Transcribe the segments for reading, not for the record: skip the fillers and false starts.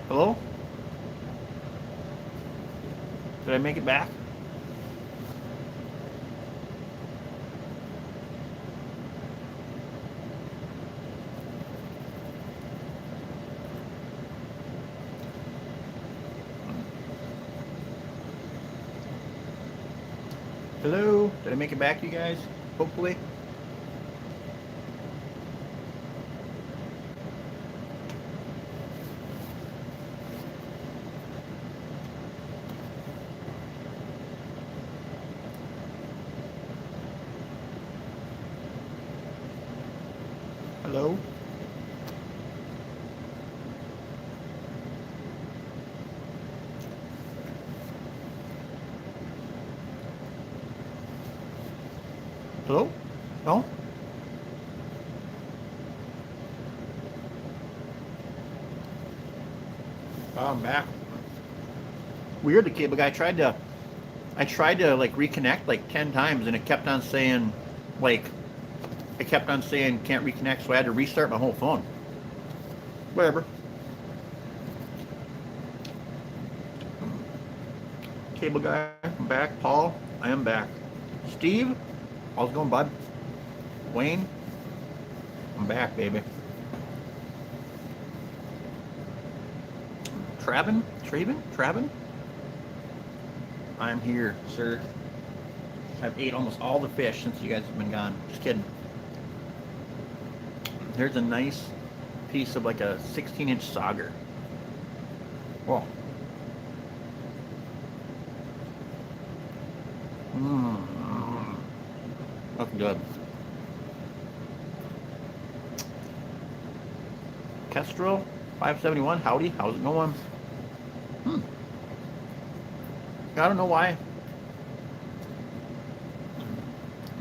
Hello? Did I make it back? Hello? Did I make it back, you guys? Hopefully. Hello? Hello? No? Oh, I'm back. Weird, the cable guy I tried to like reconnect like 10 times and it kept on saying like it kept on saying can't reconnect, so I had to restart my whole phone. Whatever. Cable guy, I'm back. Paul, I am back. Steve, how's it going, bud? Wayne, I'm back, baby. Traven, I'm here, sir. I've ate almost all the fish since you guys have been gone. Just kidding. There's a nice piece of like a 16-inch sauger. Whoa. Mmm. That's good. Kestrel, 571. Howdy. How's it going? I don't know why.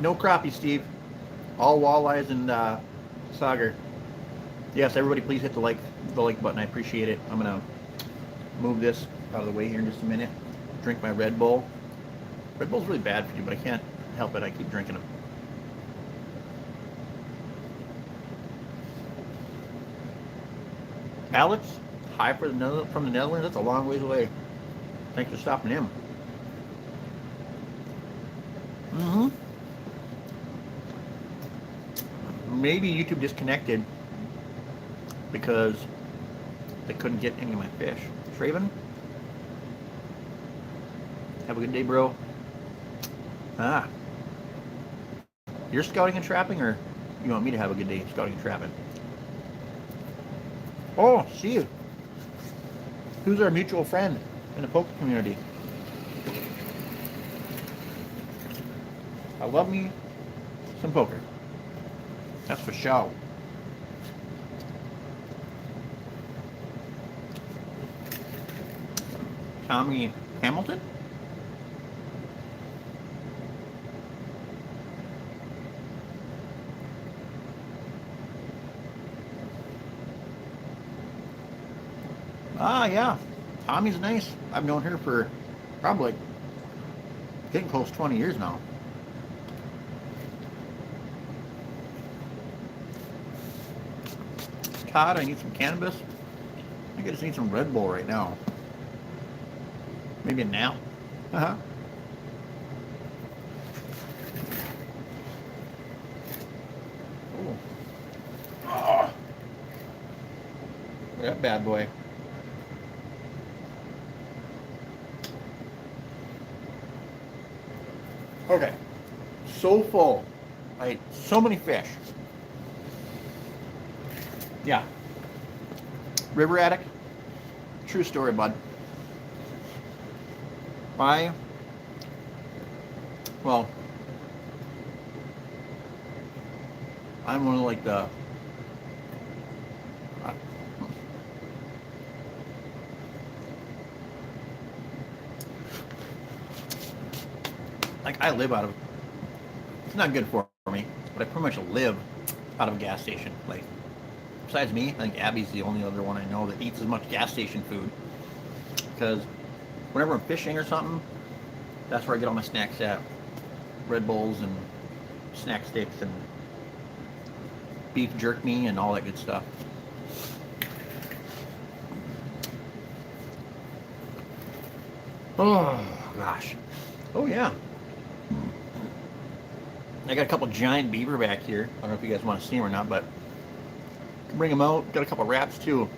No crappie, Steve. All walleyes and sauger. Yes, everybody, please hit the like button. I appreciate it. I'm gonna move this out of the way here in just a minute. Drink my Red Bull. Red Bull's really bad for you, but I can't help it. I keep drinking them. Alex, hi from the Netherlands. That's a long ways away. Thanks for stopping in. Maybe YouTube disconnected because they couldn't get any of my fish. Traven, have a good day, bro. You're scouting and trapping, or you want me to have a good day scouting and trapping? Oh, see you. Who's our mutual friend in the poker community? I love me some poker. That's for sure. Tommy Hamilton? Yeah. Tommy's nice. I've known her for probably getting close to 20 years now. Todd, I need some cannabis. I think I just need some Red Bull right now. Maybe a nap. Uh-huh. Oh. That bad boy. Okay. So full. I ate so many fish. Yeah. River Attic. True story, bud. Well, I'm one of like the I live out of, it's not good for me, but I pretty much live out of a gas station. Like, besides me, I think Abby's the only other one I know that eats as much gas station food. Because whenever I'm fishing or something, that's where I get all my snacks at. Red Bulls and snack sticks and beef jerky and all that good stuff. Oh, gosh. Oh, yeah. I got a couple giant beaver back here. I don't know if you guys want to see them or not, but I can bring them out. Got a couple rats, too.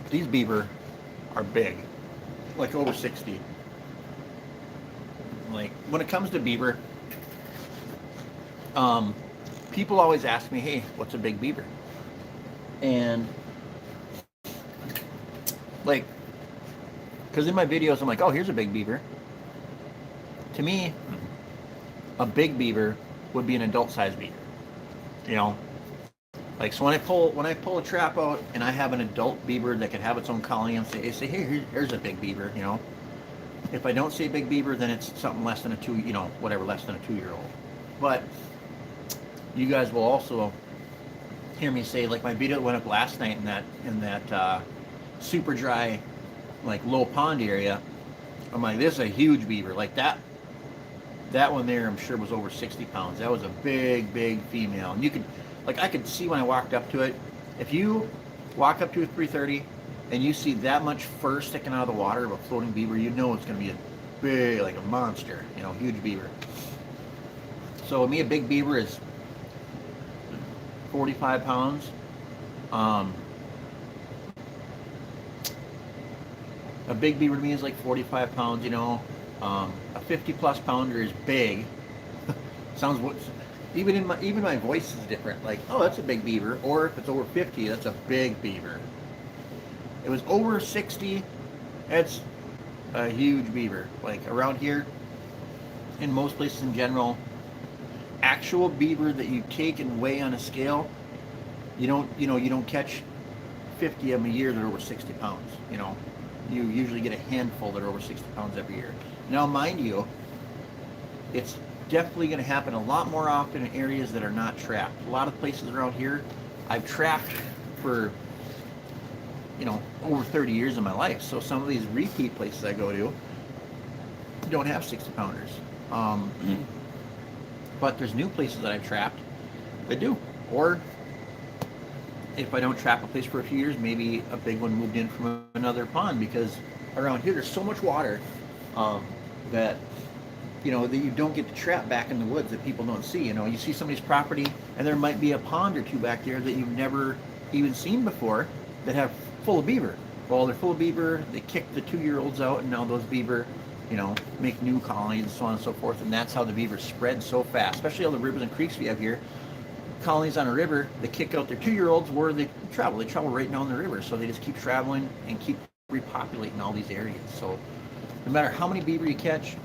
These beaver are big, like over 60. Like, when it comes to beaver, people always ask me, hey, what's a big beaver? And, like, because in my videos, I'm like, oh, here's a big beaver. To me, a big beaver would be an adult-sized beaver. You know, like, so when I pull a trap out and I have an adult beaver that could have its own colony, and say, hey, here's a big beaver. You know, if I don't see a big beaver, then it's something less than a two, you know, whatever, less than a 2-year-old. But you guys will also hear me say, like my video went up last night in that super dry, like low pond area. I'm like, this is a huge beaver. Like that one there, I'm sure was over 60 pounds. That was a big female. And you could, like, I could see when I walked up to it. If you walk up to a 330 and you see that much fur sticking out of the water of a floating beaver, you know it's going to be a big, like a monster, you know, huge beaver. So with me, a big beaver is 45 pounds. A big beaver to me is like 45 pounds, you know. A 50 plus pounder is big. Sounds what, even my voice is different. Like, oh, that's a big beaver. Or if it's over 50, that's a big beaver. It was over 60, that's a huge beaver. Like around here, in most places in general, actual beaver that you take and weigh on a scale, you don't catch 50 of them a year that are over 60 pounds. You know, you usually get a handful that are over 60 pounds every year. Now, mind you, it's definitely going to happen a lot more often in areas that are not trapped. A lot of places around here, I've trapped for, you know, over 30 years of my life. So some of these repeat places I go to don't have 60 pounders. But there's new places that I've trapped that do. Or if I don't trap a place for a few years, maybe a big one moved in from another pond, because around here there's so much water that, you know, that you don't get to trap back in the woods that people don't see. You know, you see somebody's property and there might be a pond or two back there that you've never even seen before that have full of beaver. Well, they're full of beaver, they kick the 2-year-olds out, and now those beaver, you know, make new colonies and so on and so forth, and that's how the beaver spread so fast, especially all the rivers and creeks we have here. Colonies on a river, they kick out their 2-year-olds where they travel right down the river, so they just keep traveling and keep repopulating all these areas. So no matter how many beaver you catch,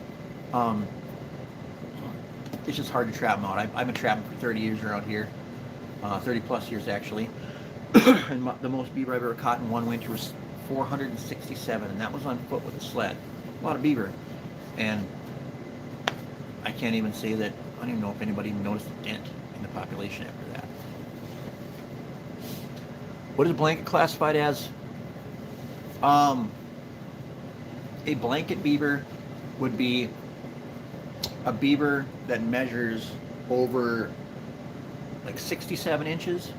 it's just hard to trap them out. I've been trapping for 30 years around here, 30 plus years actually. And the most beaver I've ever caught in one winter was 467, and that was on foot with a sled. A lot of beaver. And I can't even say that, I don't even know if anybody even noticed a dent in the population after that. What is a blanket classified as? A blanket beaver would be a beaver that measures over like 67 inches,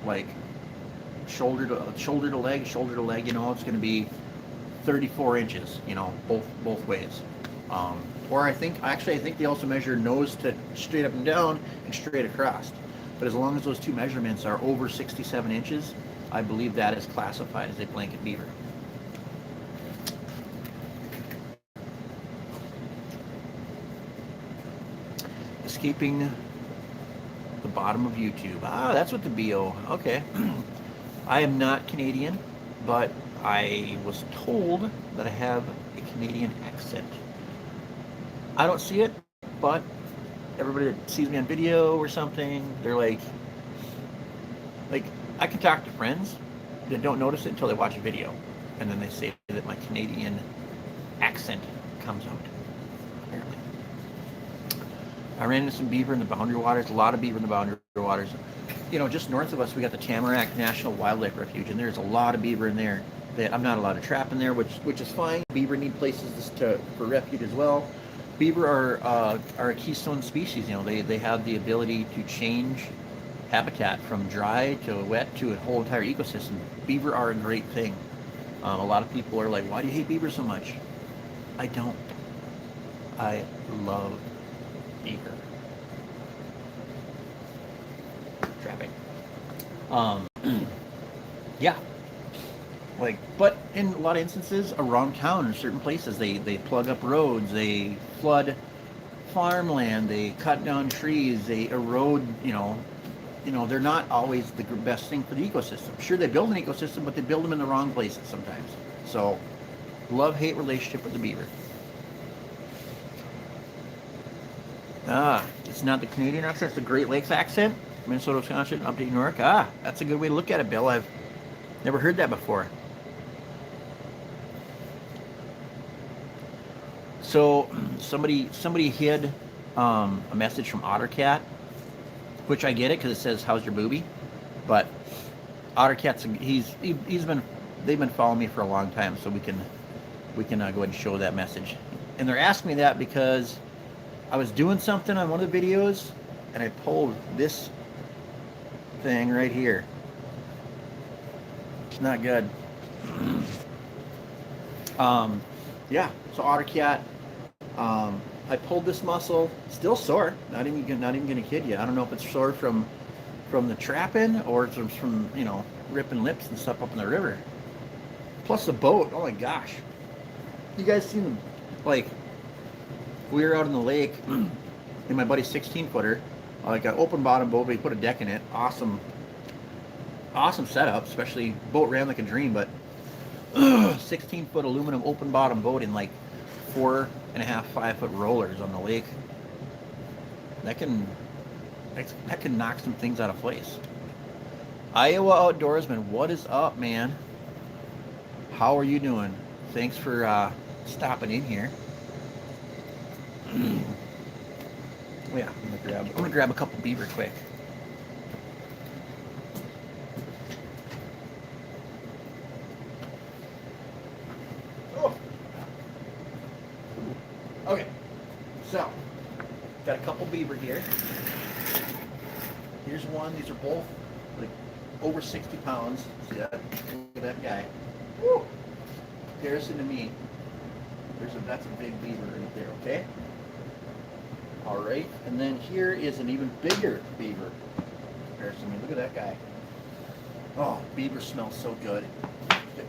like shoulder to leg, you know, it's going to be 34 inches, you know, both ways. Or I think they also measure nose to straight up and down and straight across. But as long as those two measurements are over 67 inches, I believe that is classified as a blanket beaver. Escaping the bottom of YouTube. Ah, that's what the BO. Okay. I am not Canadian, but I was told that I have a Canadian accent. I don't see it, but everybody that sees me on video or something, they're like I can talk to friends that don't notice it until they watch a video, and then they say that my Canadian accent comes out, apparently. I ran into some beaver in the boundary waters, a lot of beaver in the boundary waters. You know, just north of us, we got the Tamarack National Wildlife Refuge, and there's a lot of beaver in there that I'm not allowed to trap in there, which is fine. Beaver need places for refuge as well. Beaver are a keystone species. You know, they have the ability to change habitat from dry to wet to a whole entire ecosystem. Beaver are a great thing. A lot of people are like, why do you hate beaver so much? I don't. I love beaver. Traffic. Um, yeah. Like, but in a lot of instances around town in certain places, they plug up roads, they flood farmland, they cut down trees, they erode, they're not always the best thing for the ecosystem. Sure, they build an ecosystem, but they build them in the wrong places sometimes. So, love-hate relationship with the beaver. It's not the Canadian accent, it's the Great Lakes accent. Minnesota, Wisconsin, upstate New York. That's a good way to look at it, Bill. I've never heard that before. So somebody hid a message from OtterCat, which I get it because it says "How's your booby," but OtterCat's they've been following me for a long time, so we can go ahead and show that message. And they're asking me that because I was doing something on one of the videos and I pulled this thing right here. It's not good. Yeah, so OtterCat, I pulled this muscle, still sore, not even gonna kid you. I don't know if it's sore from the trapping or it's from ripping lips and stuff up in the river. Plus the boat, oh my gosh. You guys seen them? Like, we were out in the lake in my buddy's 16-footer, like an open bottom boat, but he put a deck in it. Awesome setup, especially boat ran like a dream, but 16-foot aluminum open bottom boat in like 4.5, 5-foot rollers on the lake. That can knock some things out of place. Iowa Outdoorsman, what is up, man? How are you doing? Thanks for stopping in here. Yeah, I'm gonna grab a couple beaver quick. Okay, so got a couple beaver here. Here's one. These are both like over 60 pounds. See that? Look at that guy. Woo! Comparison to me. That's a big beaver right there. Okay. All right, and then here is an even bigger beaver. Comparison to me. Look at that guy. Oh, beaver smells so good. Get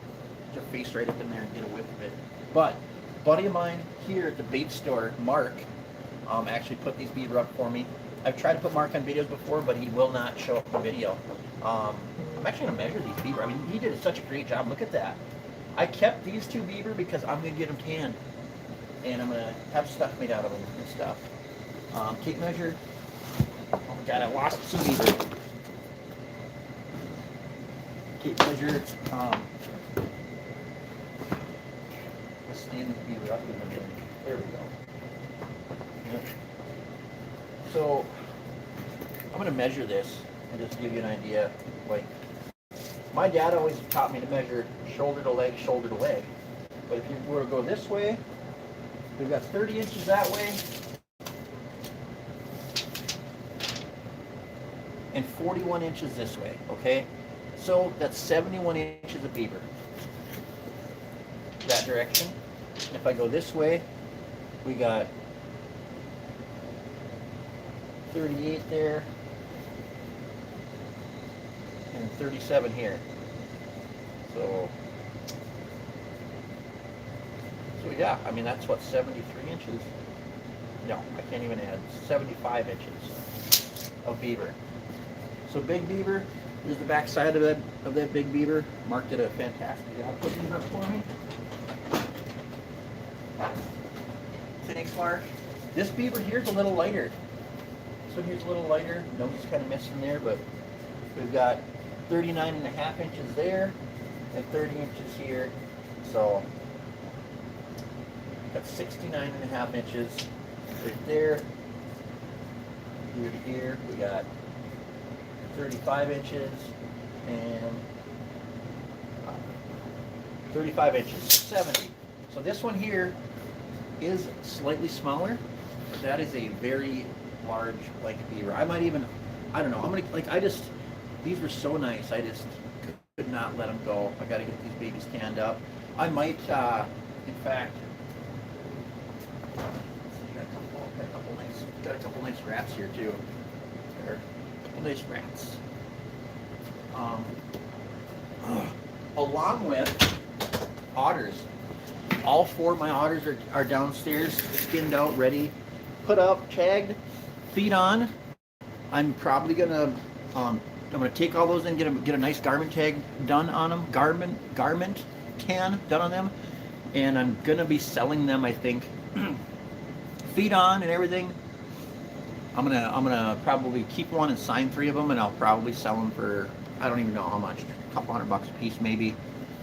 your face right up in there and get a whiff of it. But buddy of mine here at the bait store, Mark, actually put these beaver up for me. I've tried to put Mark on videos before, but he will not show up in the video. I'm actually going to measure these beaver. I mean, he did such a great job. Look at that. I kept these two beaver because I'm going to get them tanned. And I'm going to have stuff made out of them and stuff. Tape measure. Oh my God, I lost some beaver. Tape measure. Let's stand the beaver up. There we go. Yep. So I'm going to measure this and just give you an idea. Like, my dad always taught me to measure shoulder to leg, shoulder to leg. But if you were to go this way, we've got 30 inches that way and 41 inches this way, okay? So that's 71 inches of beaver. That direction. And if I go this way, we got 38 there and 37 here. So yeah, I mean, that's what, 73 inches? No, I can't even add. 75 inches of beaver. So big beaver. Here's the back side of that big beaver. Mark did a fantastic job putting these up for me. Thanks, Mark. This beaver here's a little lighter. This one here's a little lighter. Nose is kind of missing there, but we've got 39.5 inches there and 30 inches here. So got 69.5 inches right there. Here to here, we got 35 inches and 35 inches, 70. So this one here is slightly smaller, but that is a very large beaver. I might even, I don't know, I'm gonna, these were so nice, I just not let them go. I got to get these babies canned up. I might, in fact, got a couple nice rats here too. There, a couple nice rats. Along with otters. All 4 of my otters are downstairs, skinned out, ready, put up, tagged, feed on. I'm probably gonna I'm gonna take all those and get a nice garment tag done on them, garment tan done on them, and I'm gonna be selling them. I think feed on and everything. I'm gonna probably keep one and sign 3 of them, and I'll probably sell them for, I don't even know how much, a couple $100 a piece maybe.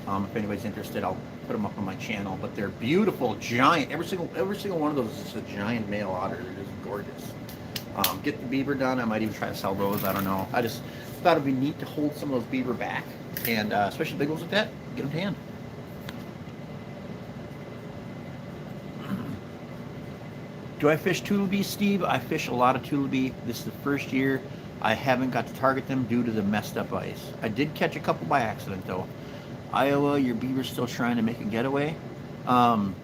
If anybody's interested, I'll put them up on my channel. But they're beautiful, giant. Every single one of those is a giant male otter. They're just gorgeous. Get the beaver done. I might even try to sell those. I don't know. I just thought it'd be neat to hold some of those beaver back, and especially big ones like that, get them tanned. Do I fish tulipy, Steve? I fish a lot of tulipy. This is the first year I haven't got to target them due to the messed up ice. I did catch a couple by accident though. Iowa, your beaver's still trying to make a getaway. I'm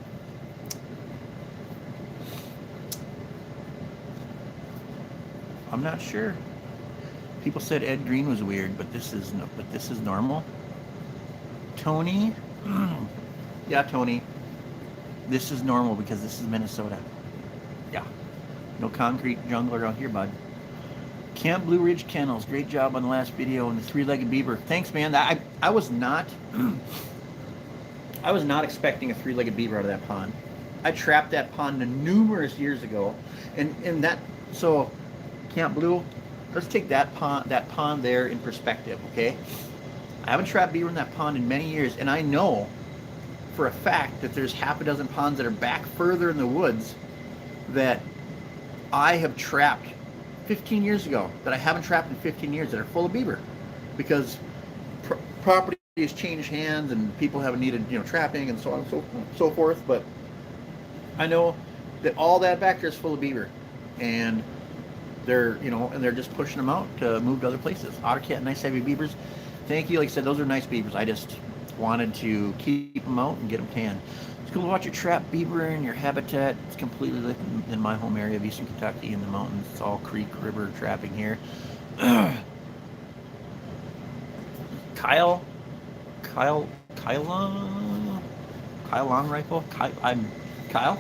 not sure. People said Ed Green was weird, but this is normal. Tony, yeah, Tony, this is normal because this is Minnesota. Yeah, no concrete jungle around here, bud. Camp Blue Ridge Kennels, great job on the last video on the 3-legged beaver. Thanks, man. I was not expecting a 3-legged beaver out of that pond. I trapped that pond numerous years ago, and that, so Camp Blue, let's take that pond there in perspective, okay? I haven't trapped beaver in that pond in many years, and I know for a fact that there's half a dozen ponds that are back further in the woods that I have trapped 15 years ago that I haven't trapped in 15 years that are full of beaver, because property has changed hands and people haven't needed, trapping and so on and so forth. But I know that all that back there is full of beaver, and they're just pushing them out to move to other places. Ottercat, nice heavy beavers. Thank you. Like I said, those are nice beavers. I just wanted to keep them out and get them tanned. It's cool to watch your trap beaver in your habitat. It's completely different in my home area of Eastern Kentucky in the mountains. It's all creek, river trapping here. Kyle long rifle. Kyle.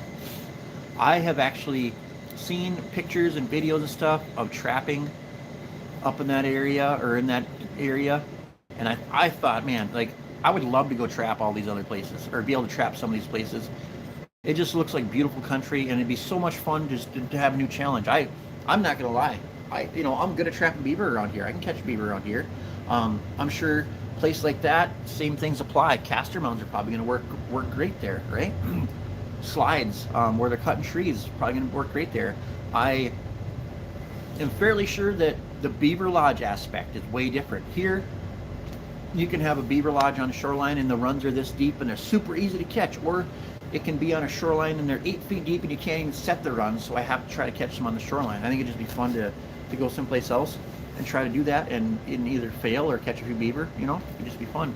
I have actually seen pictures and videos and stuff of trapping up in that area and I thought, man, like, I would love to go trap all these other places, or be able to trap some of these places. It just looks like beautiful country, and it'd be so much fun just to have a new challenge. I'm not gonna lie, I'm good at trapping beaver around here. I can catch beaver around here. I'm sure a place like that, same things apply. Castor mounds are probably gonna work great there, right? Slides where they're cutting trees, probably gonna work great there. I am fairly sure that the beaver lodge aspect is way different. Here, you can have a beaver lodge on a shoreline and the runs are this deep and they're super easy to catch, or it can be on a shoreline and they're 8 feet deep and you can't even set the runs, so I have to try to catch them on the shoreline. I think it'd just be fun to go someplace else and try to do that and either fail or catch a few beaver, it'd just be fun.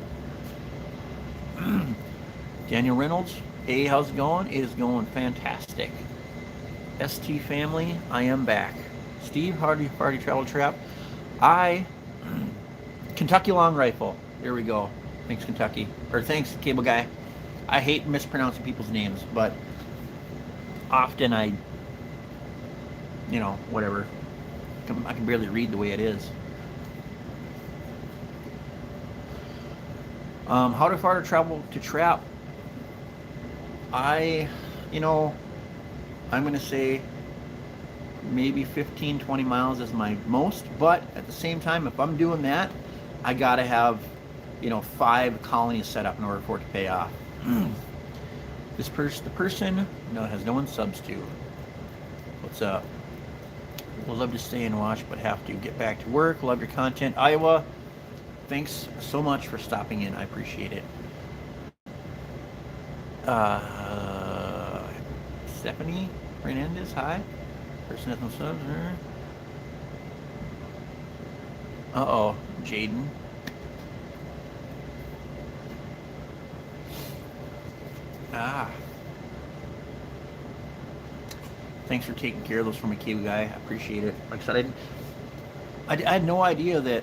Daniel Reynolds, hey, how's it going? It is going fantastic. ST family, I am back. Steve, Hardy Travel Trap. Kentucky Long Rifle. There we go. Thanks, Kentucky. Or thanks, Cable Guy. I hate mispronouncing people's names, but often whatever. I can barely read the way it is. How far to travel to trap? I'm going to say maybe 15, 20 miles is my most, but at the same time, if I'm doing that, I got to have, 5 colonies set up in order for it to pay off. The person has no one subs to. What's up? We'll love to stay and watch, but have to get back to work. Love your content. Iowa, thanks so much for stopping in. I appreciate it. Stephanie Hernandez, hi. Person has no subs. Uh-oh, Jaden. Ah, thanks for taking care of those for me, Kiwi guy. I appreciate it. Like I said, I had no idea that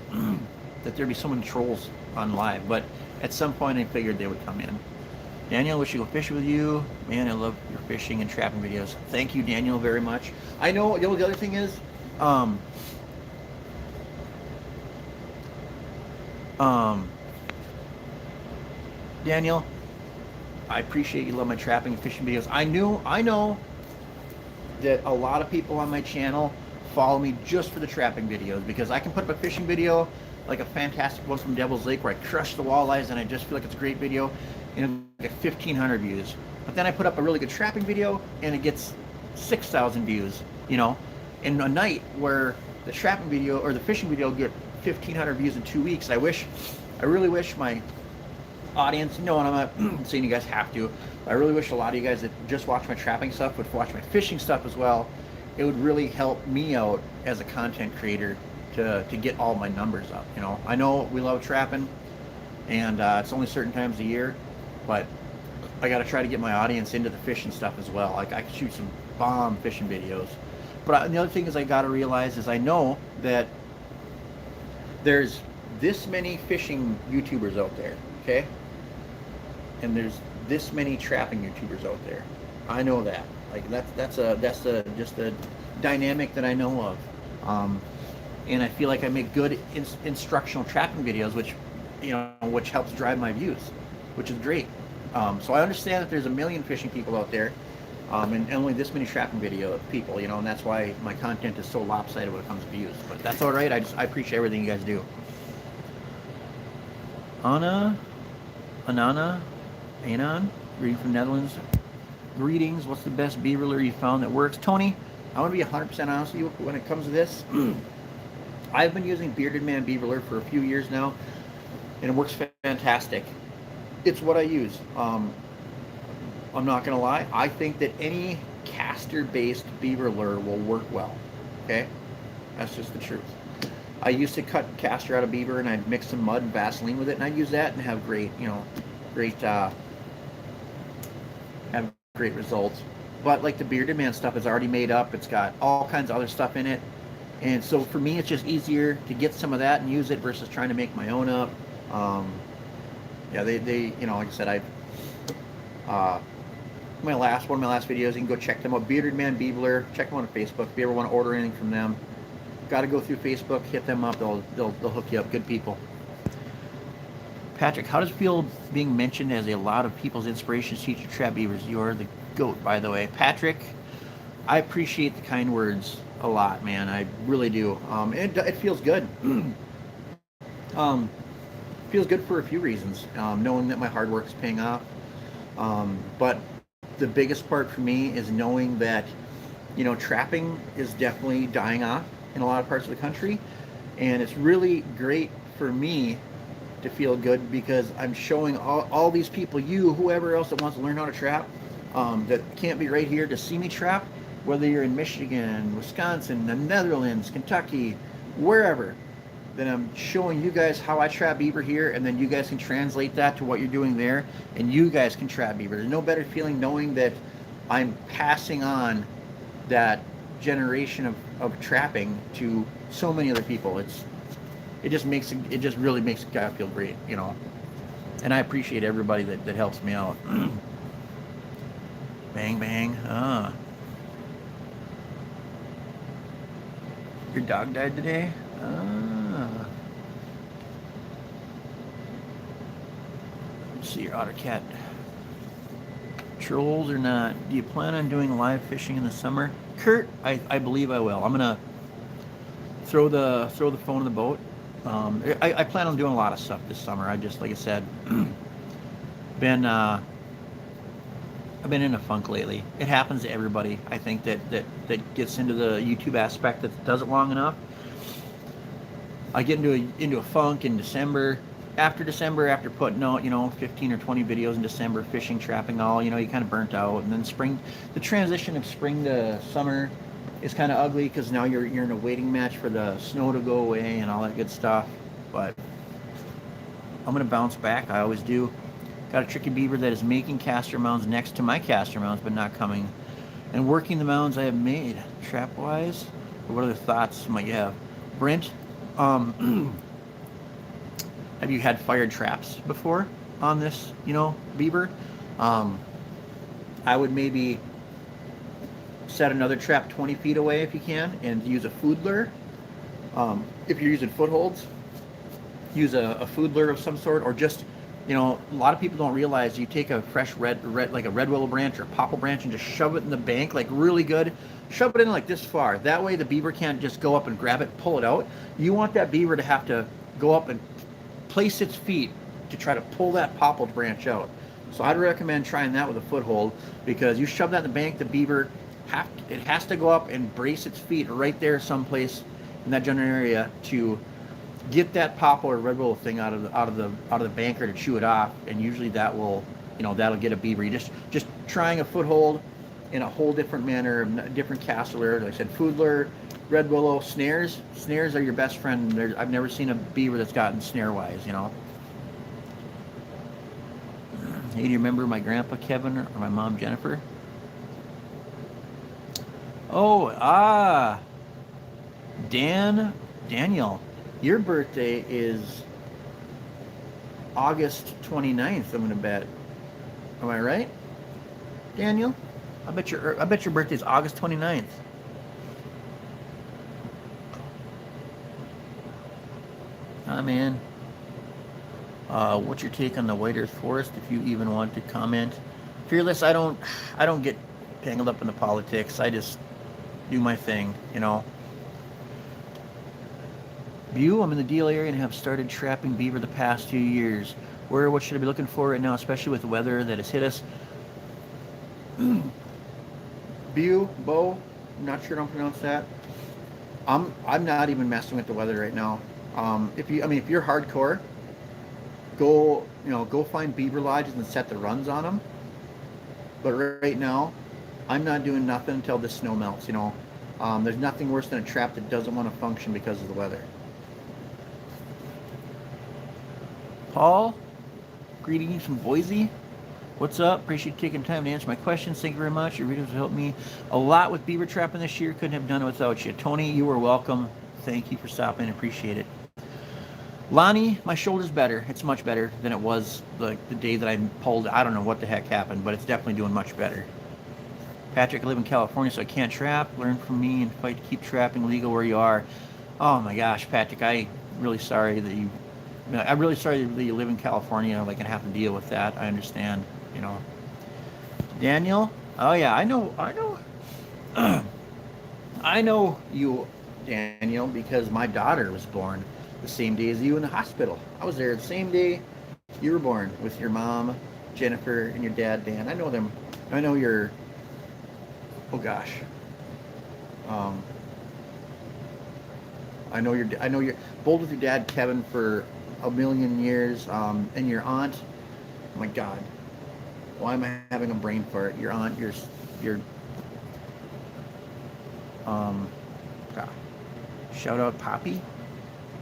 that there'd be so many trolls on live, but at some point I figured they would come in. Daniel, wish to go fishing with you. Man, I love your fishing and trapping videos. Thank you, Daniel, very much. I know, the other thing is, um, Daniel, I appreciate you love my trapping and fishing videos. I know that a lot of people on my channel follow me just for the trapping videos, because I can put up a fishing video, like a fantastic one from Devil's Lake where I crush the walleyes and I just feel like it's a great video, and it gets 1,500 views. But then I put up a really good trapping video and it gets 6,000 views, you know, in a night where the trapping video or the fishing video get 1,500 views in 2 weeks. I really wish my audience, no, and I'm not saying you guys have to, I really wish a lot of you guys that just watch my trapping stuff would watch my fishing stuff as well. It would really help me out as a content creator to get all my numbers up. You know, I know we love trapping, and it's only certain times a year, but I got to try to get my audience into the fishing stuff as well. Like, I can shoot some bomb fishing videos, but the other thing is I got to realize is I know that there's this many fishing YouTubers out there, okay, and there's this many trapping YouTubers out there. I know that. Like, that's just a dynamic that I know of. And I feel like I make good instructional trapping videos, which helps drive my views, which is great. So I understand that there's a million fishing people out there, and only this many trapping video people, you know, and that's why my content is so lopsided when it comes to views. But that's all right. I appreciate everything you guys do. Anan, reading from Netherlands. Greetings. What's the best beaver lure you found that works? Tony, I want to be 100% honest with you when it comes to this. I've been using Bearded Man Beaver Lure for a few years now, and it works fantastic. It's what I use. I'm not going to lie. I think that any caster-based beaver lure will work well. Okay? That's just the truth. I used to cut caster out of beaver, and I'd mix some mud and Vaseline with it, and I'd use that and have great results. But like the Bearded Man stuff is already made up. It's got all kinds of other stuff in it. And so for me, it's just easier to get some of that and use it versus trying to make my own up. Yeah, they you know, like I said, one of my last videos, you can go check them out. Bearded Man Beaver Lure. Check them out on Facebook. If you ever want to order anything from them, got to go through Facebook, hit them up. They'll hook you up. Good people. Patrick, how does it feel being mentioned as a lot of people's inspirations to teach you trap beavers? You're the GOAT, by the way. Patrick, I appreciate the kind words a lot, man. I really do. It feels good. Feels good for a few reasons. Knowing that my hard work is paying off. But the biggest part for me is knowing that, you know, trapping is definitely dying off in a lot of parts of the country. And it's really great for me to feel good because I'm showing all these people, whoever else that wants to learn how to trap, that can't be right here to see me trap, whether you're in Michigan, Wisconsin, the Netherlands, Kentucky, wherever, then I'm showing you guys how I trap beaver here, and then you guys can translate that to what you're doing there, and you guys can trap beaver. There's no better feeling knowing that I'm passing on that generation of trapping to so many other people. It just really makes a guy feel great, you know. And I appreciate everybody that helps me out. Bang, bang. Your dog died today? Let's see your otter cat. Trolls or not? Do you plan on doing live fishing in the summer? Kurt, I believe I will. I'm gonna throw the phone in the boat. I plan on doing a lot of stuff this summer. I just, like I said, I've been in a funk lately. It happens to everybody. I think that gets into the YouTube aspect that does it long enough. I get into a funk in December. After putting out, 15 or 20 videos in December, fishing, trapping, all, you kind of burnt out. And then spring, the transition of spring to summer is kind of ugly because now you're in a waiting match for the snow to go away and all that good stuff. But I'm going to bounce back. I always do. Got a tricky beaver that is making caster mounds next to my caster mounds, but not coming and working the mounds I have made. Trap wise, what other thoughts might you have? Brent, have you had fired traps before on this, beaver? I would maybe set another trap 20 feet away if you can and use a food lure. If you're using footholds, use a food lure of some sort, or just, a lot of people don't realize you take a fresh red like a red willow branch or a popple branch and just shove it in the bank like really good. Shove it in like this far. That way the beaver can't just go up and grab it, pull it out. You want that beaver to have to go up and place its feet to try to pull that popple branch out. So I'd recommend trying that with a foothold, because you shove that in the bank, the beaver it has to go up and brace its feet right there someplace in that general area to get that popple or red willow thing out of the banker to chew it off, and usually that will, that'll get a beaver. You just trying a foothold in a whole different manner, different castle lure. Like I said, food lure, red willow, snares. Snares are your best friend. I've never seen a beaver that's gotten snare wise. Hey, do you remember my grandpa Kevin or my mom Jennifer? Oh, Daniel, your birthday is August 29th, I'm gonna bet. Am I right, Daniel? I bet your birthday is August 29th. Ah, man. What's your take on the White Earth Forest, if you even want to comment? Fearless, I don't get tangled up in the politics. I just do my thing, View, I'm in the deal area and have started trapping beaver the past few years. What should I be looking for right now, especially with the weather that has hit us? Bo, I'm not sure how to pronounce that. I'm not even messing with the weather right now. If you're hardcore, go find beaver lodges and set the runs on them. But right now, I'm not doing nothing until the snow melts. There's nothing worse than a trap that doesn't want to function because of the weather. Paul, greetings from Boise. What's up? Appreciate you taking time to answer my questions. Thank you very much. Your videos have helped me a lot with beaver trapping this year. Couldn't have done it without you. Tony, you are welcome. Thank you for stopping. Appreciate it. Lonnie, my shoulder's better. It's much better than it was the day that I pulled. I don't know what the heck happened, but it's definitely doing much better. Patrick, I live in California, so I can't trap. Learn from me and fight to keep trapping legal where you are. Oh my gosh, Patrick, I'm really sorry that you live in California, and have to deal with that. I understand, Daniel, oh yeah, I know I know you, Daniel, because my daughter was born the same day as you in the hospital. I was there the same day you were born with your mom, Jennifer, and your dad, Dan. I know them. I know your, oh gosh. I know your both with your dad, Kevin, for a million years, and your aunt. Oh my God, why am I having a brain fart? Your aunt, your God. Shout out Poppy.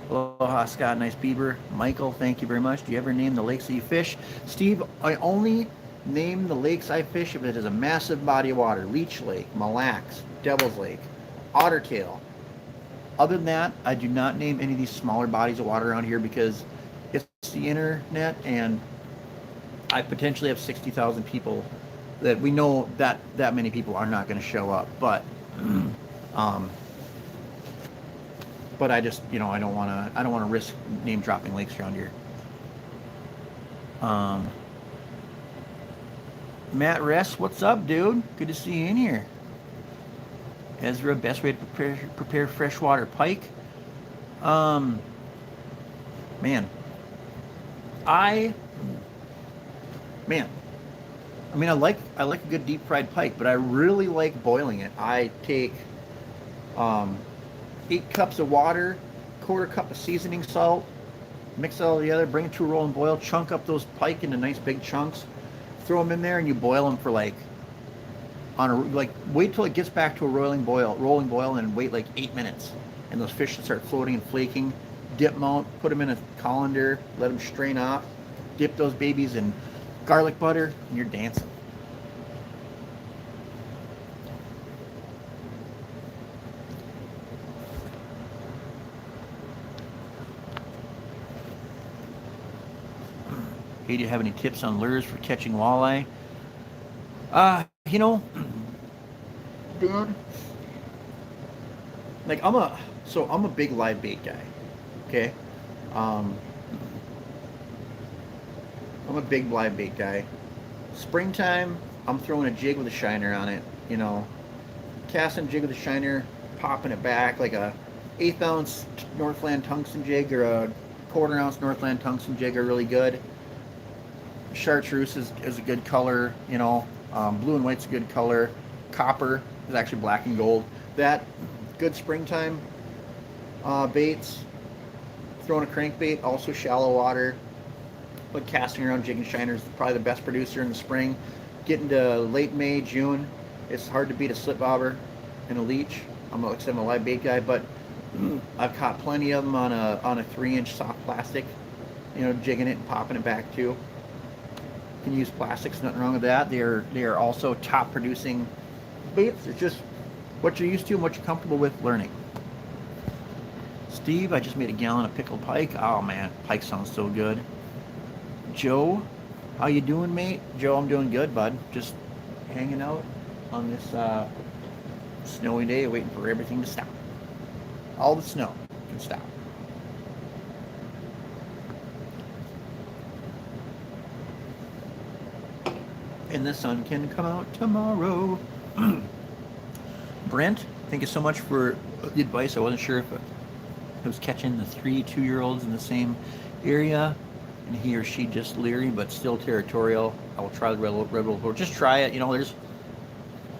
Aloha Scott, nice beaver. Michael, thank you very much. Do you ever name the lakes that you fish? Steve, I only name the lakes I fish if it is a massive body of water. Leech Lake, Mille Lacs, Devil's Lake, Ottertail. Other than that, I do not name any of these smaller bodies of water around here because it's the internet, and I potentially have 60,000 people that we know that many people are not going to show up. But I just, I don't want to risk name dropping lakes around here. Matt Ress, what's up, dude? Good to see you in here. Ezra, best way to prepare freshwater pike. Man, I like a good deep fried pike, but I really like boiling it. I take 8 cups of water, 1/4 cup of seasoning salt, mix it all together, bring it to a rolling boil, chunk up those pike into nice big chunks, throw them in there, and you boil them for wait till it gets back to a rolling boil, and wait 8 minutes, and those fish start floating and flaking. Dip them out, put them in a colander, let them strain off, dip those babies in garlic butter, and you're dancing. Hey, do you have any tips on lures for catching walleye? You know, dude, like I'm a big live bait guy. Okay, um, I'm a big live bait guy. Springtime, I'm throwing a jig with a shiner on it. You know, casting jig with a shiner, popping it back like a 1/8 ounce Northland tungsten jig or a 1/4 ounce Northland tungsten jig are really good. Chartreuse is a good color. You know, blue and white's a good color. Copper is actually black and gold. That good springtime baits. Throwing a crankbait, also shallow water. But casting around jig and shiner is probably the best producer in the spring. Getting to late May, June, it's hard to beat a slip bobber and a leech. I'm a live bait guy, but I've caught plenty of them on a 3-inch soft plastic. You know, jigging it and popping it back too. You can use plastics, nothing wrong with that. They are also top producing baits. It's just what you're used to and what you're comfortable with learning. Steve, I just made a gallon of pickled pike. Oh man, pike sounds so good. Joe, how you doing, mate? Joe, I'm doing good, bud. Just hanging out on this snowy day, waiting for everything to stop. All the snow can stop. And the sun can come out tomorrow. Brent, thank you so much for the advice. I wasn't sure if I was catching the 3 2-year-olds in the same area, and he or she just leery but still territorial. I will try the red wolf. Just try it. You know, there's,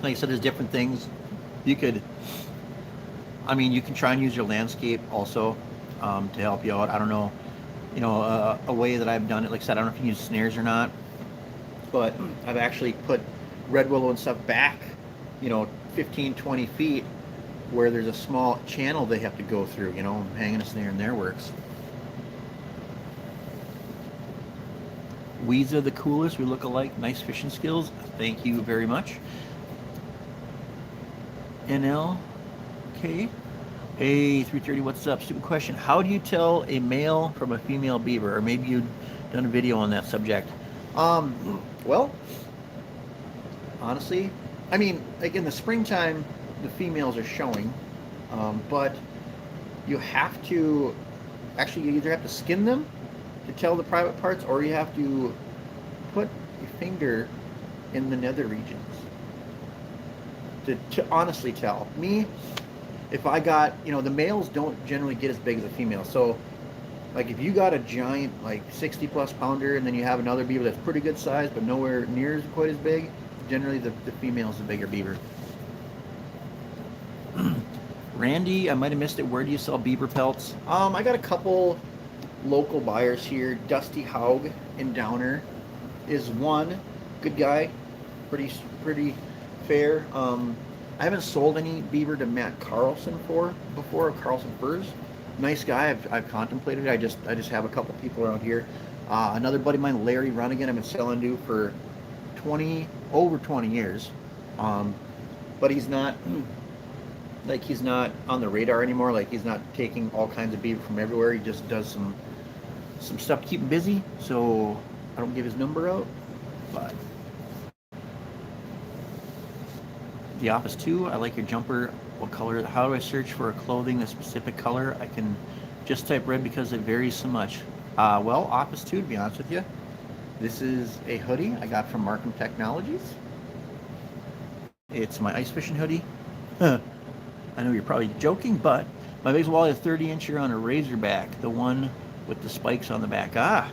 like I said, there's different things you could. I mean, you can try and use your landscape also to help you out. I don't know, you know, a way that I've done it. Like I said, I don't know if you use snares or not, but I've actually put red willow and stuff back, you know, 15, 20 feet where there's a small channel they have to go through, you know, hanging a snare in there works. Weeza the coolest, we look alike, nice fishing skills. Thank you very much. NL, okay. Hey, 330, what's up? Stupid question. How do you tell a male from a female beaver? Or maybe you've done a video on that subject. Well, honestly, I mean, like in the springtime, the females are showing, but you have to, actually, you either have to skin them to tell the private parts, or you have to put your finger in the nether regions to honestly tell. Me, if I got, you know, the males don't generally get as big as the females, so like if you got a giant like 60 plus pounder and then you have another beaver that's pretty good size but nowhere near quite as big, generally the female is the bigger beaver. Randy, I might have missed it. Where do you sell beaver pelts? I got a couple local buyers here. Dusty Haug in Downer is one. Good guy, pretty fair. I haven't sold any beaver to Matt Carlson before, Carlson Furs. Nice guy. I've contemplated it. I just have a couple people around here. Another buddy of mine, Larry Runnigan, I've been selling to for over 20 years. But he's not on the radar anymore. Like he's not taking all kinds of beaver from everywhere. He just does some stuff to keep him busy. So I don't give his number out. But the Office 2, I like your jumper. What color? How do I search for a clothing a specific color? I can just type red because it varies so much. Well, Office 2, to be honest with you, this is a hoodie I got from Markham Technologies. It's my ice fishing hoodie. I know you're probably joking, but my biggest walleye is 30-incher on a Razorback, the one with the spikes on the back. I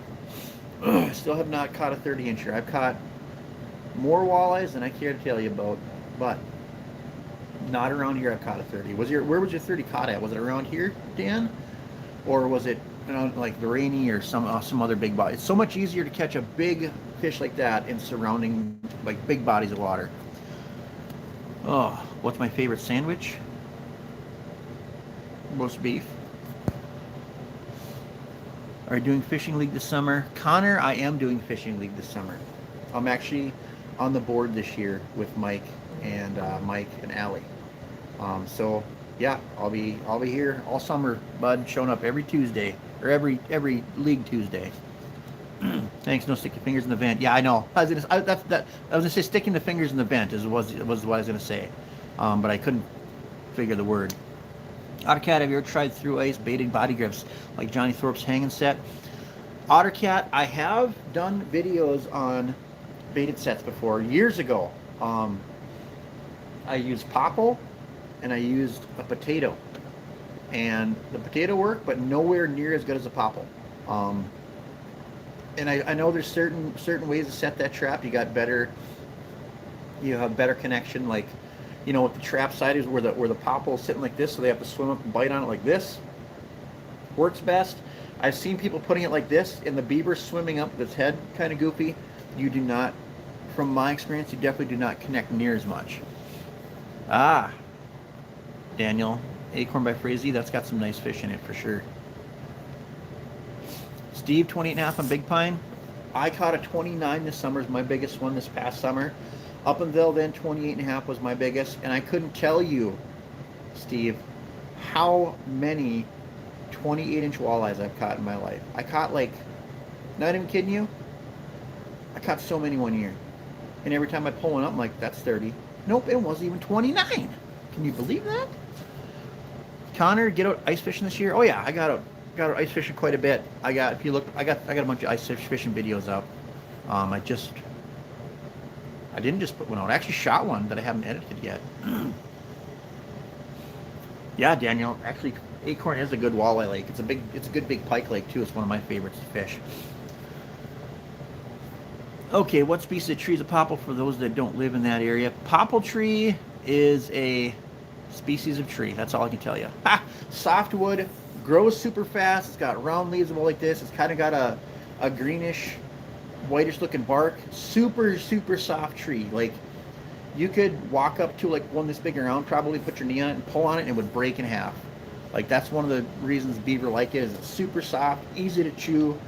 still have not caught a 30-incher. I've caught more walleyes than I care to tell you about, but not around here. I've caught a 30. Where was your 30 caught at? Was it around here, Dan, or was it, you know, like the Rainy or some other big body? It's so much easier to catch a big fish like that in surrounding like big bodies of water. Oh, what's my favorite sandwich? Roast beef. Are you doing fishing league this summer? Connor, I am doing fishing league this summer. I'm actually on the board this year with Mike and Allie. So yeah, I'll be here all summer, bud, showing up every Tuesday or every league Tuesday. Thanks. No stick your fingers in the vent. Yeah, I know. I was gonna say sticking the fingers in the vent was what I was gonna say, but I couldn't figure the word. Ottercat, have you ever tried through ice baited body grips like Johnny Thorpe's hanging set? Ottercat, I have done videos on baited sets before years ago. I used popple and I used a potato, and the potato worked, but nowhere near as good as a popple. And I know there's certain ways to set that trap. You have better connection, like, you know, with the trap side is where the popple is sitting like this, so they have to swim up and bite on it like this. Works best. I've seen people putting it like this, and the beaver swimming up with its head kind of goofy. You do not, from my experience, you definitely do not connect near as much. Ah, Daniel, acorn by Frazee, that's got some nice fish in it for sure. Steve, 28.5 on Big Pine. I caught a 29 this summer, is my biggest one this past summer. Up until then, 28.5 was my biggest, and I couldn't tell you, Steve, how many 28-inch walleyes I've caught in my life. I caught, like, not even kidding you, I caught so many one year. And every time I pull one up, I'm like, that's 30. Nope, it wasn't even 29. Can you believe that? Connor, get out ice fishing this year? Oh yeah, I got out ice fishing quite a bit. I got a bunch of ice fishing videos up. I didn't just put one out. I actually shot one that I haven't edited yet. Yeah, Daniel, actually Acorn is a good walleye lake. It's a good big pike lake too. It's one of my favorites to fish. Okay, what species of tree is a popple for those that don't live in that area? Popple tree is a species of tree. That's all I can tell you. Softwood, grows super fast. It's got round leaves about like this. It's kind of got a greenish, whitish looking bark. Super, super soft tree. Like, you could walk up to like one this big around, probably put your knee on it and pull on it, and it would break in half. Like, that's one of the reasons beaver like it, is it's super soft, easy to chew,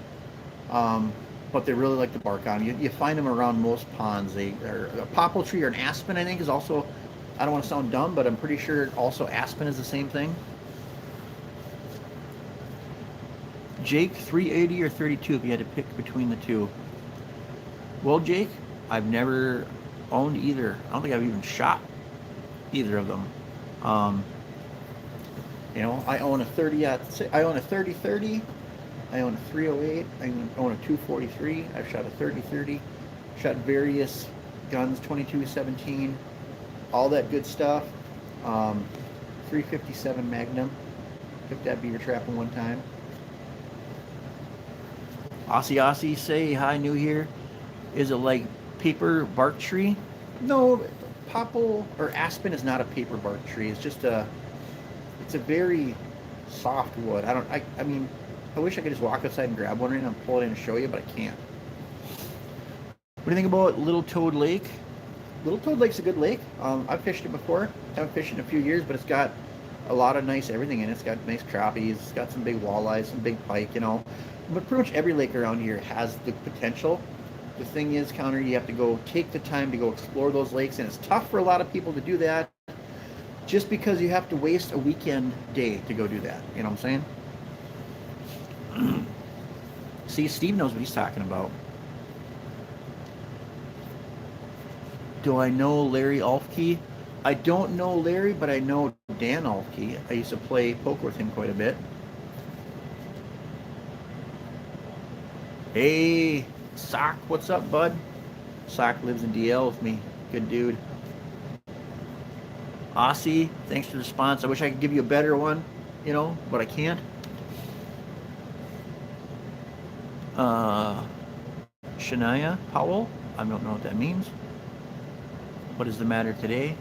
but they really like the bark on. You find them around most ponds. A popple tree or an aspen, I think, is also, I don't want to sound dumb, but I'm pretty sure also aspen is the same thing. Jake, 380 or 32 if you had to pick between the two? Well, Jake, I've never owned either. I don't think I've even shot either of them. You know, I own a 30-30. I own a 308. I own a 243. I've shot a 30-30. Shot various guns, 22-17, all that good stuff. 357 Magnum. Took that beaver trapping one time. Aussie, say hi, new here. Is it like paper bark tree? No, popple or aspen is not a paper bark tree. It's just it's a very soft wood. I mean, I wish I could just walk outside and grab one right now and pull it in and show you, but I can't. What do you think about Little Toad Lake? Little Toad Lake's a good lake. I've fished it before. Haven't fished it in a few years, but it's got a lot of nice everything in it. It's got nice crappies. It's got some big walleyes, some big pike, you know. But pretty much every lake around here has the potential. The thing is, Connor, you have to go take the time to go explore those lakes, and it's tough for a lot of people to do that just because you have to waste a weekend day to go do that. You know what I'm saying? See, Steve knows what he's talking about. Do I know Larry Alfke? I don't know Larry, but I know Dan Alfke. I used to play poker with him quite a bit. Hey, Sock, what's up, bud? Sock lives in DL with me. Good dude. Aussie, thanks for the response. I wish I could give you a better one, you know, but I can't. Shania Powell, I don't know what that means. What is the matter today?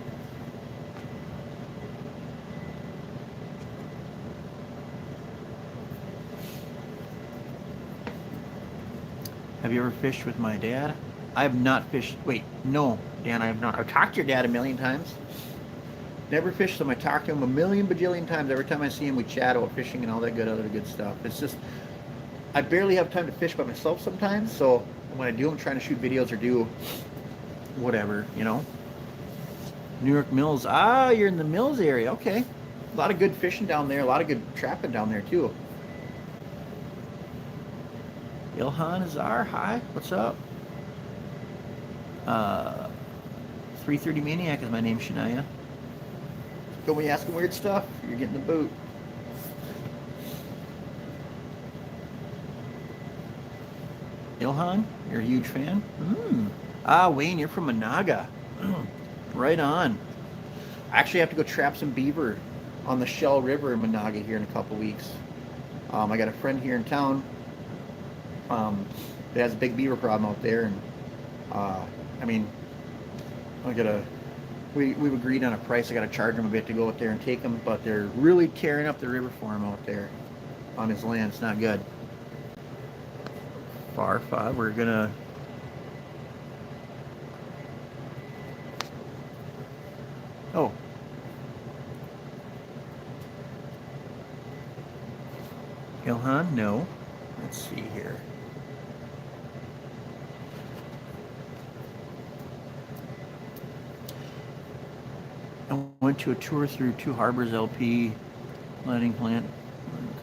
Have you ever fished with my dad? I have not fished. Wait, no, Dan, I have not. I've talked to your dad a million times. Never fished with him. I talked to him a million bajillion times. Every time I see him, we chat about fishing and all that good other good stuff. It's just, I barely have time to fish by myself sometimes, so when I do, I'm trying to shoot videos or do whatever, you know. New York Mills. Ah, you're in the Mills area. Okay. A lot of good fishing down there. A lot of good trapping down there, too. Ilhan Azar, hi. What's up? 330 MaNiaC is my name, Shania. Don't be asking weird stuff. You're getting the boot. Ilhan, you're a huge fan? Ah, Wayne, you're from Managa. Right on. I actually have to go trap some beaver on the Shell River in Managa here in a couple weeks. I got a friend here in town that has a big beaver problem out there, and I mean, we've agreed on a price. I got to charge him a bit to go out there and take him, but they're really tearing up the river for him out there on his land. It's not good. Farfa, we're gonna. Oh. Ilhan, no. Let's see here. I went to a tour through Two Harbors LP lighting plant.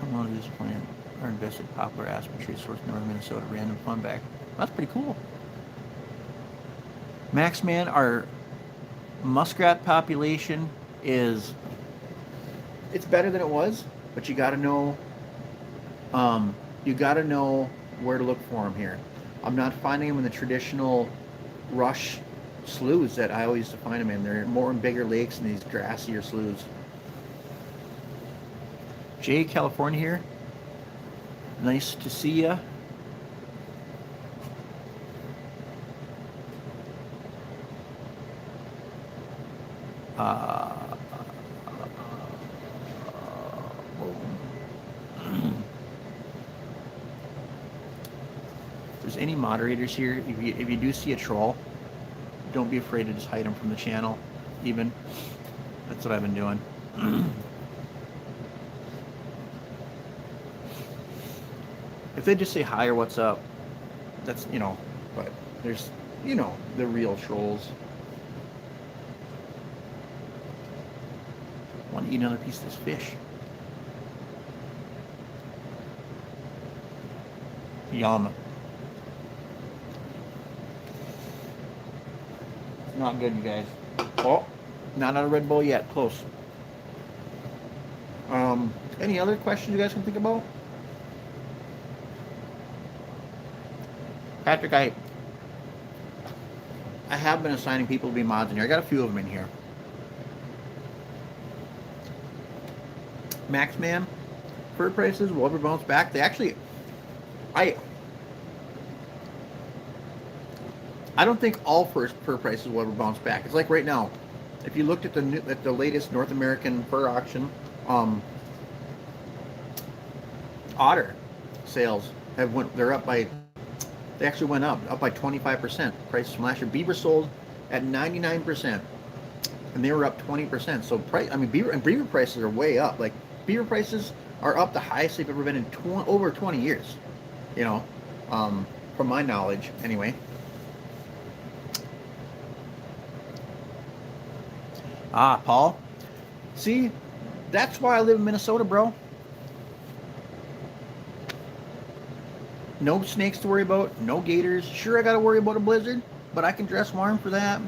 Come on to this plant. Our invested poplar aspen tree source northern Minnesota. Random fun back. That's pretty cool. Max man, our muskrat population is, it's better than it was, but you got to know where to look for them here. I'm not finding them in the traditional rush sloughs that I always used to find them in. They're more in bigger lakes and these grassier sloughs. Jay, California here. Nice to see ya. If there's any moderators here, if you do see a troll, don't be afraid to just hide them from the channel, even. That's what I've been doing. If they just say hi or what's up, that's, you know, but there's, you know, the real trolls. I want to eat another piece of this fish. Yum. Not good, you guys. Oh, not out of Red Bull yet. Close. Any other questions you guys can think about? Patrick, I have been assigning people to be mods in here. I got a few of them in here. Max Man, fur prices will ever bounce back. They actually, I don't think all fur prices will ever bounce back. It's like right now, if you looked at the latest North American fur auction, otter sales they're up by. They actually went up by 25%. Prices from last year. Beaver sold at 99%, and they were up 20%. So beaver prices are way up. Like beaver prices are up the highest they've ever been in over 20 years. You know, from my knowledge, anyway. Ah, Paul. See, that's why I live in Minnesota, bro. No snakes to worry about, no gators. Sure, I got to worry about a blizzard, but I can dress warm for that.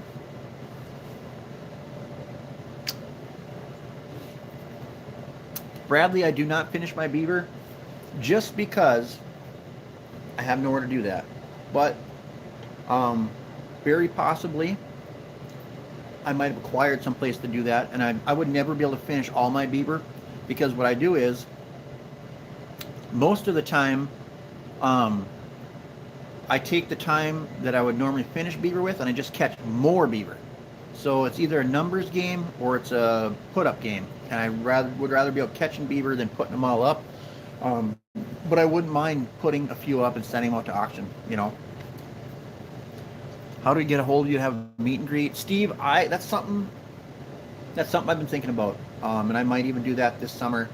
Bradley, I do not finish my beaver just because I have nowhere to do that. But very possibly I might have acquired some place to do that, and I would never be able to finish all my beaver, because what I do is most of the time I take the time that I would normally finish beaver with, and I just catch more beaver. So it's either a numbers game or it's a put-up game, and I would rather be able catching beaver than putting them all up. But I wouldn't mind putting a few up and sending them out to auction, you know. How do we get a hold of you to have a meet and greet? Steve, that's something I've been thinking about, and I might even do that this summer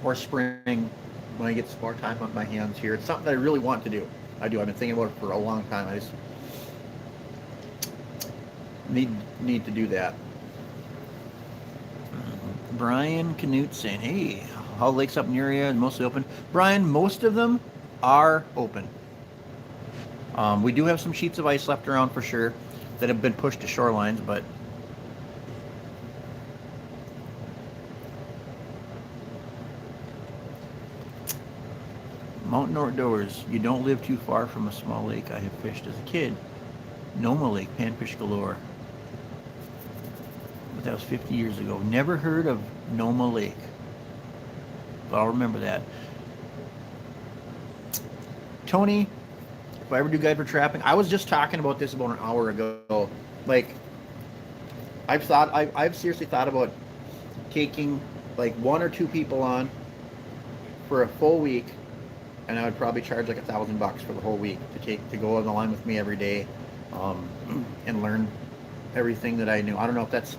or spring. when I get some more time on my hands here. It's something that I really want to do. I do. I've been thinking about it for a long time. I just need to do that. Brian Canute saying, hey, all lakes up in your area mostly open. Brian, most of them are open. We do have some sheets of ice left around for sure that have been pushed to shorelines, but Mountain Outdoors, you don't live too far from a small lake I have fished as a kid. Noma Lake, panfish galore. But that was 50 years ago. Never heard of Noma Lake. But I'll remember that. Tony, if I ever do guide for trapping, I was just talking about this about an hour ago. Like, I've seriously thought about taking like 1 or 2 people on for a full week, and I would probably charge like $1,000 for the whole week to go on the line with me every day, and learn everything that I knew. I don't know if that's.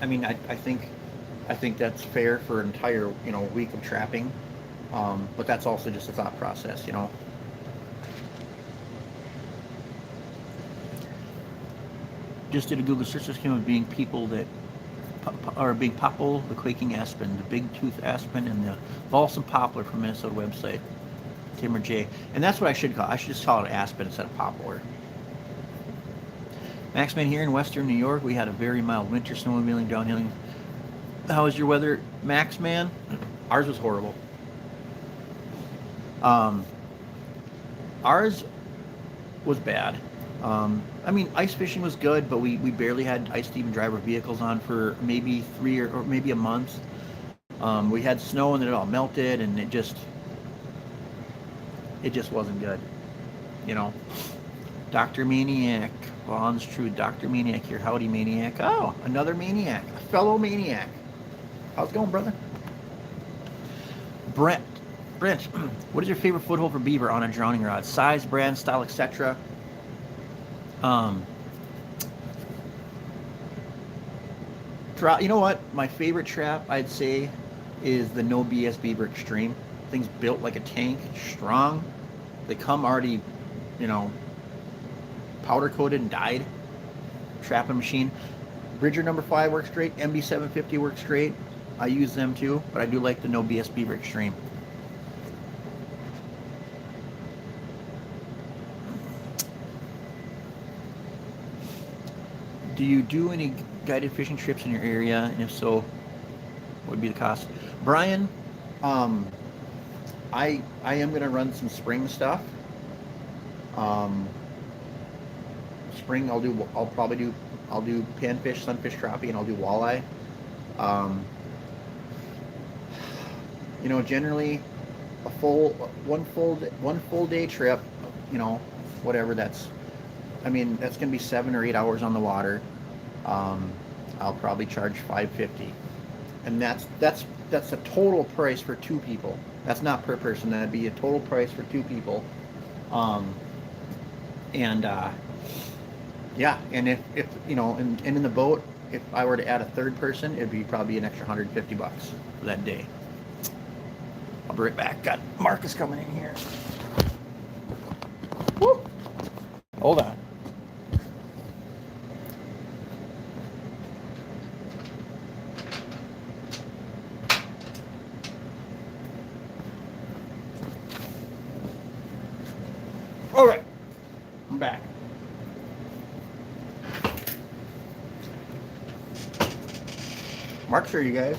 I mean, I think that's fair for an entire week of trapping, but that's also just a thought process, Just did a Google search. This came up being people that are being popple, the quaking aspen, the big tooth aspen, and the balsam poplar from Minnesota website. Timber J, and that's what I should call. I should just call it aspen instead of poplar. Maxman, here in Western New York, we had a very mild winter, snowmobiling, downhilling. How was your weather, Maxman? Ours was horrible. Ours was bad. I mean, ice fishing was good, but we barely had ice to even drive our vehicles on for maybe 3 or maybe a month. We had snow and then it all melted, and it just wasn't good, Dr. MaNiaC, Vaughn's True, Dr. MaNiaC here. Howdy, MaNiaC. Oh, another MaNiaC, a fellow MaNiac. How's it going, brother? Brent, what is your favorite foothold for beaver on a drowning rod? Size, brand, style, etc. You know what? My favorite trap, I'd say, is the No BS Beaver Extreme. Thing's built like a tank, strong. They come already, powder coated and dyed. Trapping machine. Bridger number 5 works great. MB 750 works great. I use them too, but I do like the No BS Beaver Extreme. Do you do any guided fishing trips in your area? And if so, what would be the cost? Brian, I am going to run some spring stuff. Spring I'll do panfish, sunfish, crappie, and I'll do walleye. Generally one full day trip, whatever that's going to be 7 or 8 hours on the water. I'll probably charge $550, and that's a total price for 2 people. That's not per person. That'd be a total price for 2 people. Yeah, and if and in the boat, if I were to add a third person, it'd be probably an extra $150 for that day. I'll be right back. Got Marcus coming in here. Woo! Hold on. All right, I'm back. Mark's here, you guys.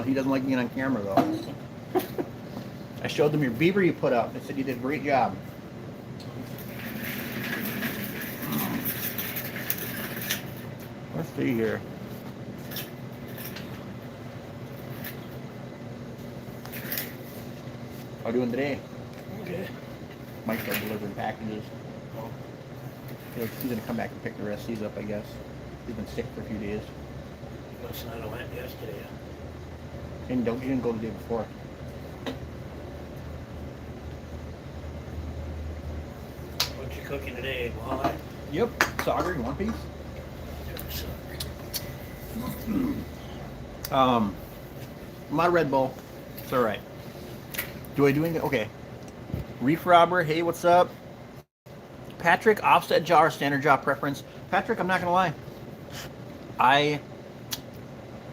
He doesn't like being on camera, though. I showed them your beaver you put up. They said you did a great job. Let's see here. How are you doing today? Okay. Mike's start delivering packages. He's going to come back and pick the rest of these up, I guess. He's been sick for a few days. Must not have went yesterday. And you didn't go the day before. What you cooking today, walleye? Yep. Sauger, you want a piece? I'm out of Red Bull. It's all right. Do I doing it? Okay. Reef Robber, hey, what's up? Patrick, offset jaw or standard jaw preference? Patrick, I'm not gonna lie. I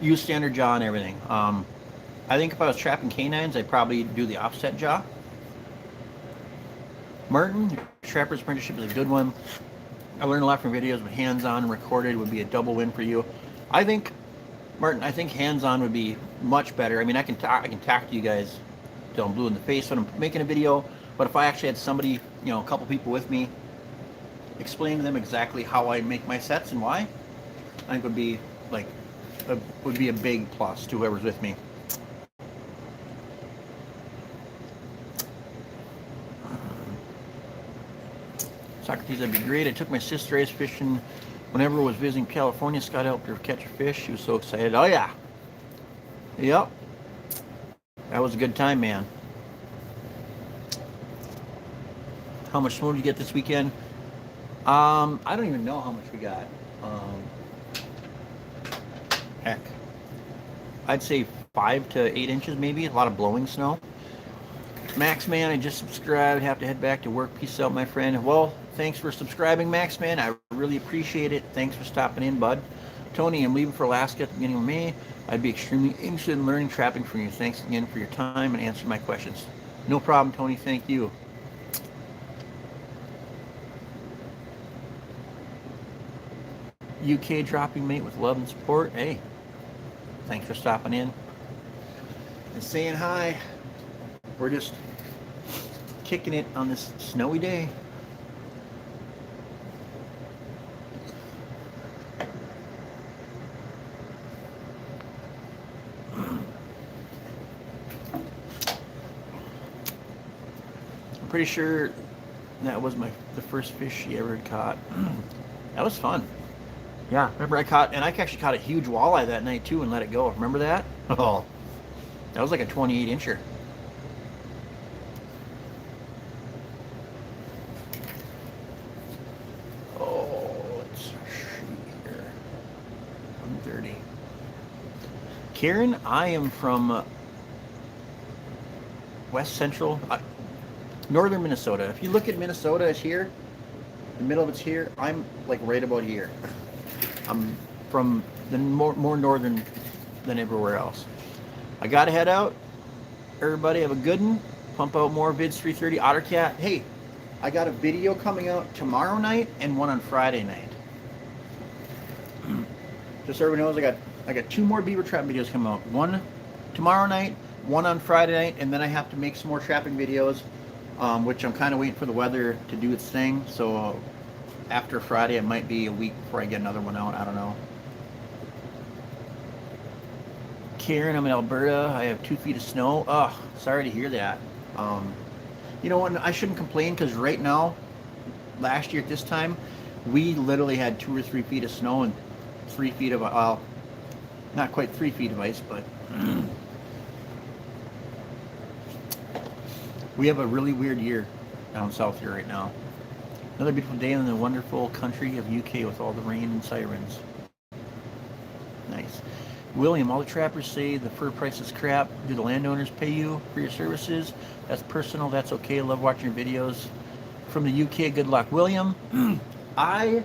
use standard jaw and everything. I think if I was trapping canines, I'd probably do the offset jaw. Martin, Trapper's Apprenticeship is a good one. I learned a lot from videos, but hands-on and recorded would be a double win for you. I think, Martin, I think hands-on would be much better. I mean, I can talk to you guys till I'm blue in the face when I'm making a video, but if I actually had somebody, you know, a couple people with me, explain to them exactly how I make my sets and why, I think would be like would be a big plus to whoever's with me. Socrates, that'd be great. I took my sister ice fishing whenever I was visiting California. Scott helped her catch a fish. She was so excited. Oh yeah. Yep. That was a good time, man. How much snow did you get this weekend? I don't even know how much we got. Heck. I'd say 5 to 8 inches maybe. A lot of blowing snow. Max Man, I just subscribed. Have to head back to work. Peace out, my friend. Well, thanks for subscribing, Max Man. I really appreciate it. Thanks for stopping in, bud. Tony, I'm leaving for Alaska at the beginning of May. I'd be extremely interested in learning trapping from you. Thanks again for your time and answering my questions. No problem, Tony. Thank you. UK dropping mate with love and support. Hey, thanks for stopping in and saying hi. We're just kicking it on this snowy day. I'm pretty sure that was the first fish she ever had caught. That was fun. Yeah, remember I actually caught a huge walleye that night too and let it go. Remember that? Oh, that was like a 28 incher. Oh, let's see here. 130. Karen, I am from west central, northern Minnesota. If you look at Minnesota, it's here. The middle of it's here. I'm like right about here. I'm from the more northern than everywhere else. I gotta head out. Everybody have a good one. Pump out more vids 330 Ottercat. Hey, I got a video coming out tomorrow night and one on Friday night. Just so everyone knows, I got 2 more beaver trap videos coming out. One tomorrow night, one on Friday night, and then I have to make some more trapping videos, which I'm kind of waiting for the weather to do its thing. So after Friday, it might be a week before I get another one out. I don't know. Karen, I'm in Alberta. I have 2 feet of snow. Oh, sorry to hear that. You know what? I shouldn't complain because right now, last year at this time, we literally had 2 or 3 feet of snow and 3 feet of, well, not quite 3 feet of ice, but we have a really weird year down south here right now. Another beautiful day in the wonderful country of UK with all the rain and sirens. Nice. William, all the trappers say the fur price is crap. Do the landowners pay you for your services? That's personal. That's okay. Love watching your videos. From the UK, good luck. William, I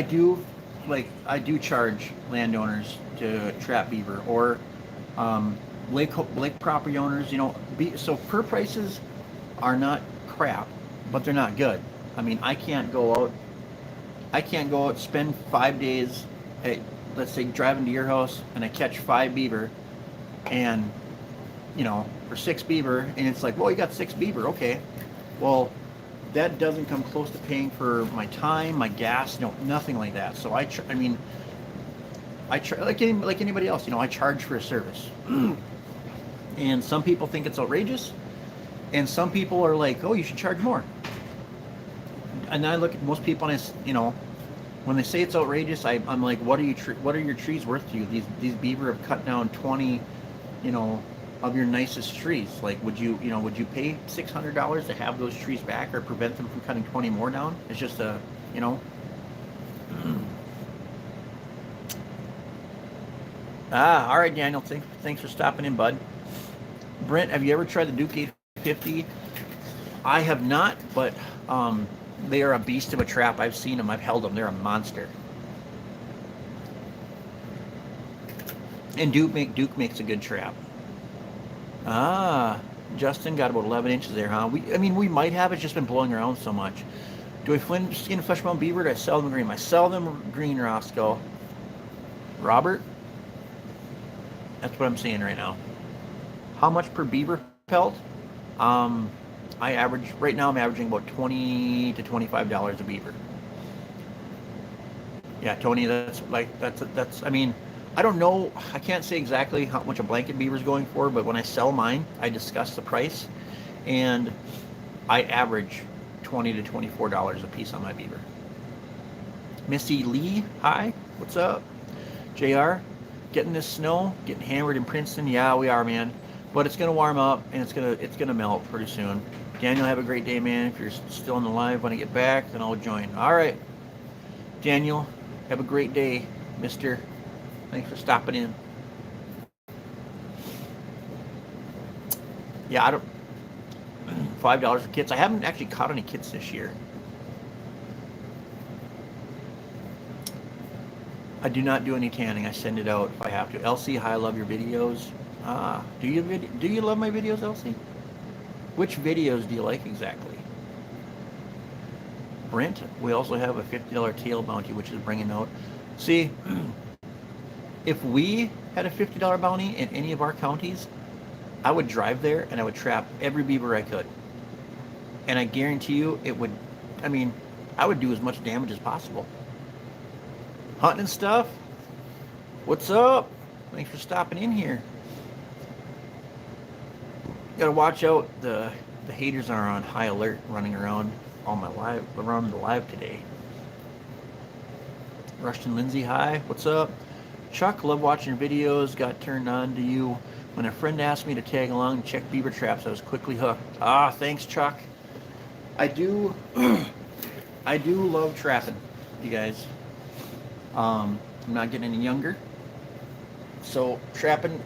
do charge landowners to trap beaver or lake property owners. You know, so fur prices are not crap, but they're not good. I mean, I can't go out, spend 5 days, let's say driving to your house, and I catch 5 beaver, and you know, for 6 beaver, and it's like, well, you got 6 beaver, okay. Well, that doesn't come close to paying for my time, my gas, no, nothing like that. So I like anybody else, you know, I charge for a service. And some people think it's outrageous, and some people are like, oh, you should charge more. And I look at most people, and you know, when they say it's outrageous, I'm like, what are your trees worth to you? These beaver have cut down 20, you know, of your nicest trees. Like, would you pay $600 to have those trees back or prevent them from cutting 20 more down? It's just a, you know. All right, Daniel. Thanks for stopping in, bud. Brent, have you ever tried the Duke 850? I have not, but they are a beast of a trap. I've seen them. I've held them. They're a monster. And Duke makes a good trap. Justin got about 11 inches there, huh? We might have. It's just been blowing around so much. Do I skin a fleshbone beaver? Do I sell them green? I sell them green, Roscoe. Robert? That's what I'm saying right now. How much per beaver pelt? Right now I'm averaging about $20 to $25 a beaver. Yeah, Tony, that's I don't know, I can't say exactly how much a blanket beaver is going for, but when I sell mine, I discuss the price, and I average $20 to $24 a piece on my beaver. Missy Lee, hi, what's up? JR, getting this snow, getting hammered in Princeton. Yeah, we are, man. But it's gonna warm up and it's gonna melt pretty soon. Daniel, have a great day, man. If you're still in the live when I get back, then I'll join. All right, Daniel, have a great day, mister. Thanks for stopping in. Yeah, I don't. $5 for kits. I haven't actually caught any kits this year. I do not do any tanning. I send it out if I have to. Elsie, hi, I love your videos. Do you love my videos, Elsie? Which videos do you like exactly? Brent, we also have a $50 tail bounty, which is bringing out. See, if we had a $50 bounty in any of our counties, I would drive there and I would trap every beaver I could. And I guarantee you it would, I would do as much damage as possible. Hunting and stuff. What's up? Thanks for stopping in here. Gotta watch out. The haters are on high alert, running around the live today. Rushton Lindsay, hi. What's up? Chuck, love watching your videos. Got turned on to you when a friend asked me to tag along and check beaver traps. I was quickly hooked. Thanks, Chuck. I do love trapping, you guys. I'm not getting any younger, so trapping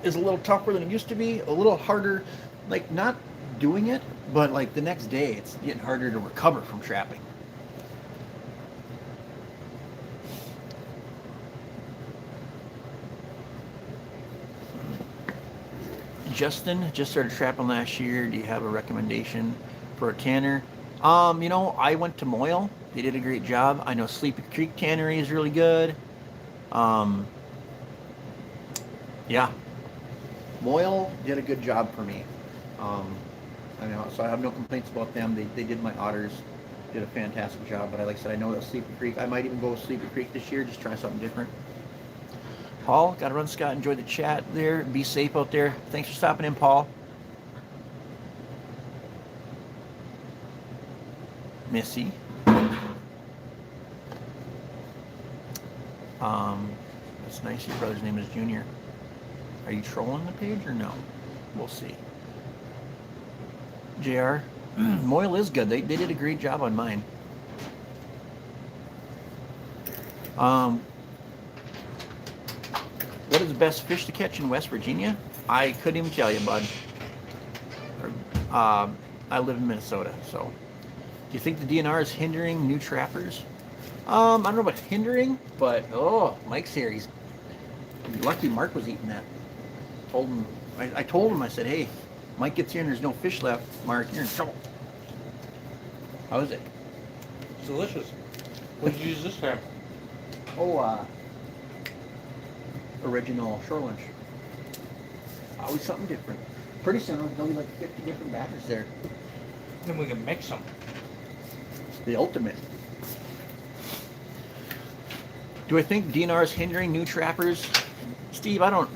is a little tougher than it used to be, a little harder, like not doing it, but like the next day it's getting harder to recover from trapping. Justin, just started trapping last year. Do you have a recommendation for a tanner? I went to Moyle. They did a great job. I know Sleepy Creek Tannery is really good. Yeah. Moyle did a good job for me. So I have no complaints about them. They did my otters, did a fantastic job. But like I said, I know that Sleepy Creek. I might even go with Sleepy Creek this year, just try something different. Paul, got to run, Scott. Enjoy the chat there. Be safe out there. Thanks for stopping in, Paul. Missy. That's nice. Your brother's name is Junior. Are you trolling the page or no? We'll see. JR, Moyle is good. They did a great job on mine. What is the best fish to catch in West Virginia? I couldn't even tell you, bud. I live in Minnesota, so. Do you think the DNR is hindering new trappers? I don't know about hindering, but Mike's here. He's lucky Mark was eating that. I told him, I said, hey, Mike gets here and there's no fish left. Mark, you're in trouble. How is it? It's delicious. What did you use this time? Original shore lunch. Always something different. Pretty soon there'll be like 50 different batters there. Then we can mix them. The ultimate. Do I think DNR is hindering new trappers? Steve, I don't.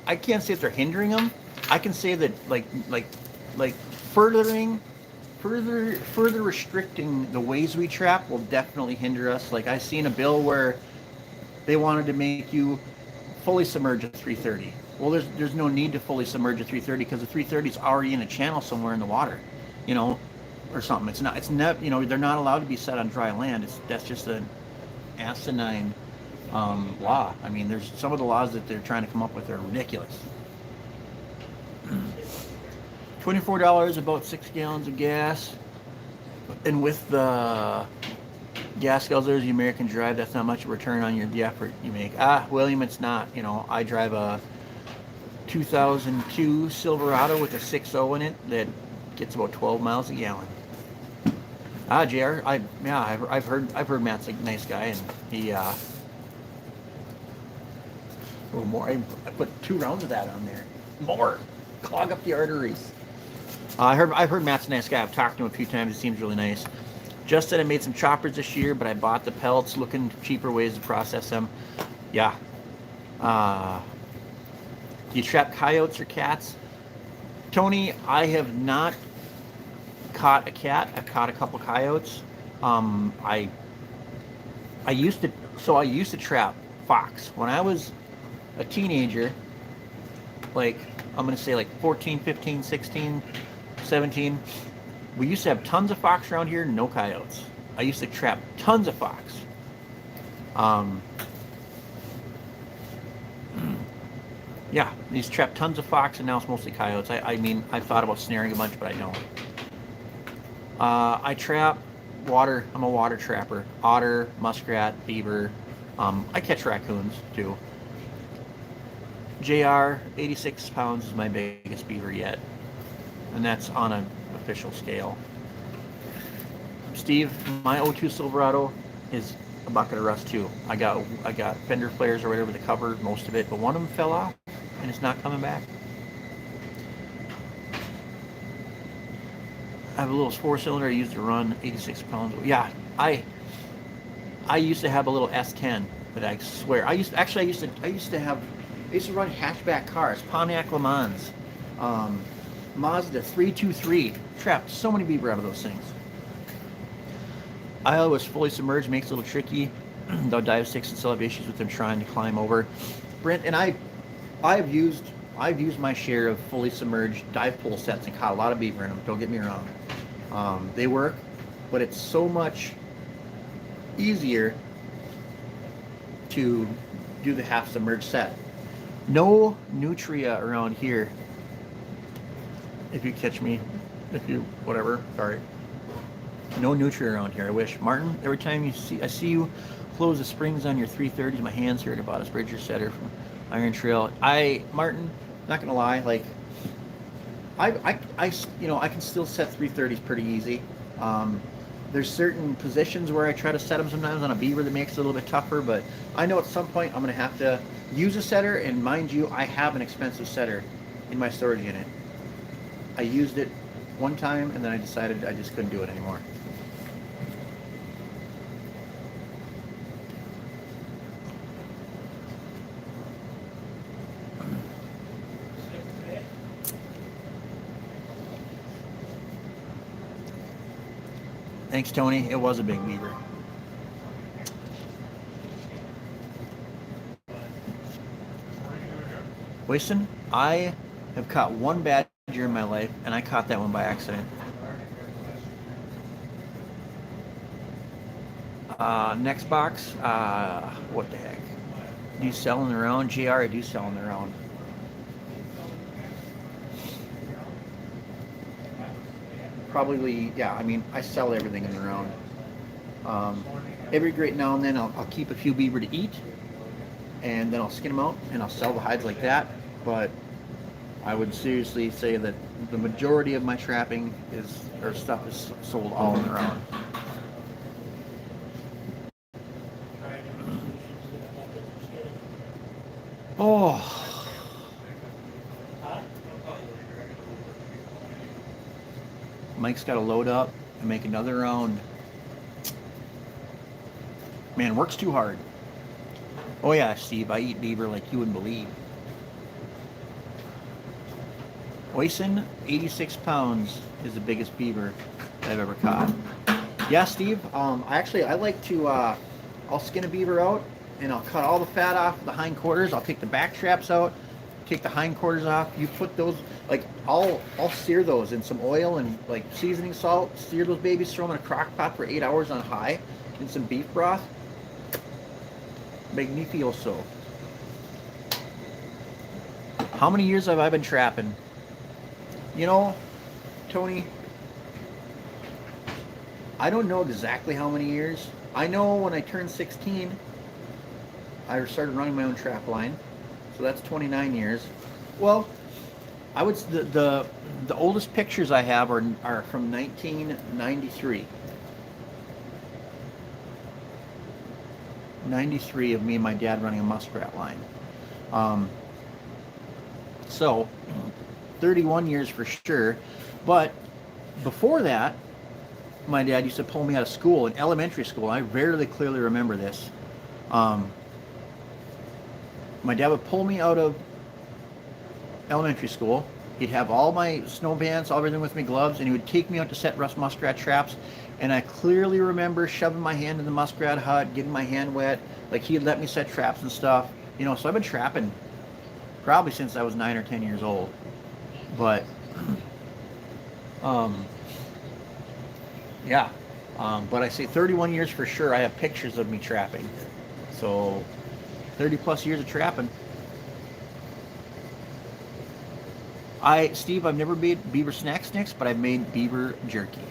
I can't say if they're hindering them. I can say that further restricting the ways we trap will definitely hinder us. Like I seen a bill where they wanted to make you fully submerge at 330. Well, there's no need to fully submerge at 330 because the 330 is already in a channel somewhere in the water, or something. It's not. They're not allowed to be set on dry land. That's just an asinine law. I mean, there's some of the laws that they're trying to come up with are ridiculous. $24, about 6 gallons of gas. And with the gas guzzlers, the American drive, that's not much of a return on the effort you make. William, it's not. You know, I drive a 2002 Silverado with a 6.0 in it that gets about 12 miles a gallon. JR, I've heard Matt's a nice guy, and he a little more. I put 2 rounds of that on there. More clog up the arteries. I've heard Matt's a nice guy. I've talked to him a few times. He seems really nice. Just said I made some choppers this year, but I bought the pellets, looking cheaper ways to process them. Yeah. Do you trap coyotes or cats? Tony, I have not caught a cat. I've caught a couple coyotes. I used to trap fox when I was a teenager, like I'm gonna say like 14, 15, 16, 17. We used to have tons of fox around here, no coyotes. I used to trap tons of fox. Yeah, I used to trap tons of fox, and now it's mostly coyotes. I mean, I've thought about snaring a bunch, but I don't. I trap water. I'm a water trapper. Otter, muskrat, beaver. I catch raccoons too. JR, 86 pounds is my biggest beaver yet, and that's on an official scale. Steve, my 02 Silverado is a bucket of rust too. I got fender flares or whatever that covered most of it, but one of them fell off and it's not coming back. I have a little 4-cylinder I used to run 86 pounds. Yeah, I used to have a little S10, but I swear I used to run hatchback cars, Pontiac Le Mans, Mazda 323. Trapped so many beaver out of those things. Iowa was fully submerged, makes it a little tricky. Though dive sticks and still have issues with them trying to climb over. Brent and I've used my share of fully submerged dive pole sets and caught a lot of beaver in them. Don't get me wrong. They work, but it's so much easier to do the half submerged set. No nutria around here. If you catch me, whatever, sorry. No nutria around here, I wish. Martin, every time I see you close the springs on your 330s, my hands hurt about a Bridger setter from Iron Trail. Martin, not gonna lie, like, I can still set 330s pretty easy. There's certain positions where I try to set them sometimes on a beaver that makes it a little bit tougher, but I know at some point I'm gonna have to use a setter, and mind you, I have an expensive setter in my storage unit. I used it one time, and then I decided I just couldn't do it anymore. Thanks, Tony. It was a big beaver. Waston, I have caught one badger in my life, and I caught that one by accident. Next box, what the heck? Do you sell in the round? JR, I do sell in the round. Probably, yeah, I mean, I sell everything in the round. Every great now and then I'll keep a few beaver to eat, and then I'll skin them out and I'll sell the hides like that. But I would seriously say that the majority of my trapping stuff is sold all in the round. Oh. Mike's got to load up and make another round. Man, works too hard. Oh yeah, Steve, I eat beaver like you wouldn't believe. Oisin, 86 pounds is the biggest beaver I've ever caught. Yeah, Steve, I like to, I'll skin a beaver out, and I'll cut all the fat off the hindquarters. I'll take the back straps out, take the hindquarters off. You put those, like, I'll sear those in some oil and like seasoning salt, sear those babies, throw them in a crock pot for 8 hours on high in some beef broth. Magnificioso. How many years have I been trapping? You know, Tony, I don't know exactly how many years. I know when I turned 16, I started running my own trap line. So that's 29 years. Well, I would the oldest pictures I have are from 1993. 93 of me and my dad running a muskrat line. So 31 years for sure. But before that, my dad used to pull me out of school, in elementary school. I very clearly remember this. My dad would pull me out of elementary school. He'd have all my snow bands, everything with me, gloves, and he would take me out to set muskrat traps. And I clearly remember shoving my hand in the muskrat hut, getting my hand wet. Like, he'd let me set traps and stuff. You know, so I've been trapping probably since I was 9 or 10 years old. But, yeah. But I say 31 years for sure. I have pictures of me trapping. So 30 plus years of trapping. Steve, I've never made beaver snack sticks, but I've made beaver jerky.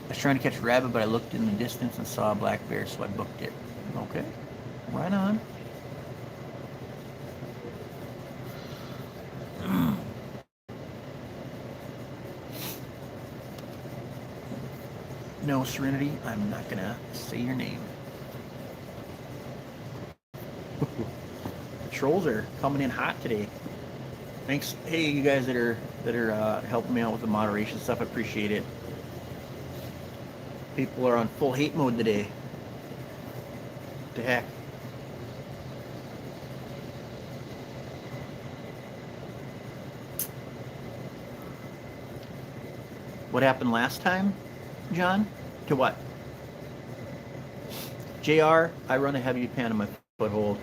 I was trying to catch a rabbit, but I looked in the distance and saw a black bear, so I booked it. Okay, right on. No, Serenity, I'm not gonna say your name. The trolls are coming in hot today. Thanks, hey, you guys that are helping me out with the moderation stuff. I appreciate it. People are on full hate mode today. What the heck? What happened last time, John? To what? JR, I run a heavy pan in my foothold.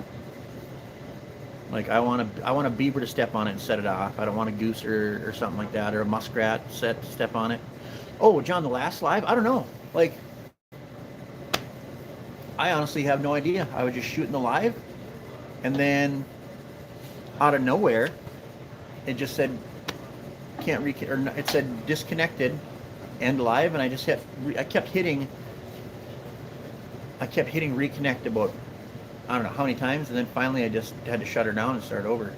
Like, I want a beaver to step on it and set it off. I don't want a goose or something like that, or a muskrat step on it. Oh, John, the last live? I don't know. Like, I honestly have no idea. I was just shooting the live, and then out of nowhere, it just said it said disconnected, end live, and I just I kept hitting reconnect about, I don't know how many times, and then finally I just had to shut her down and start over.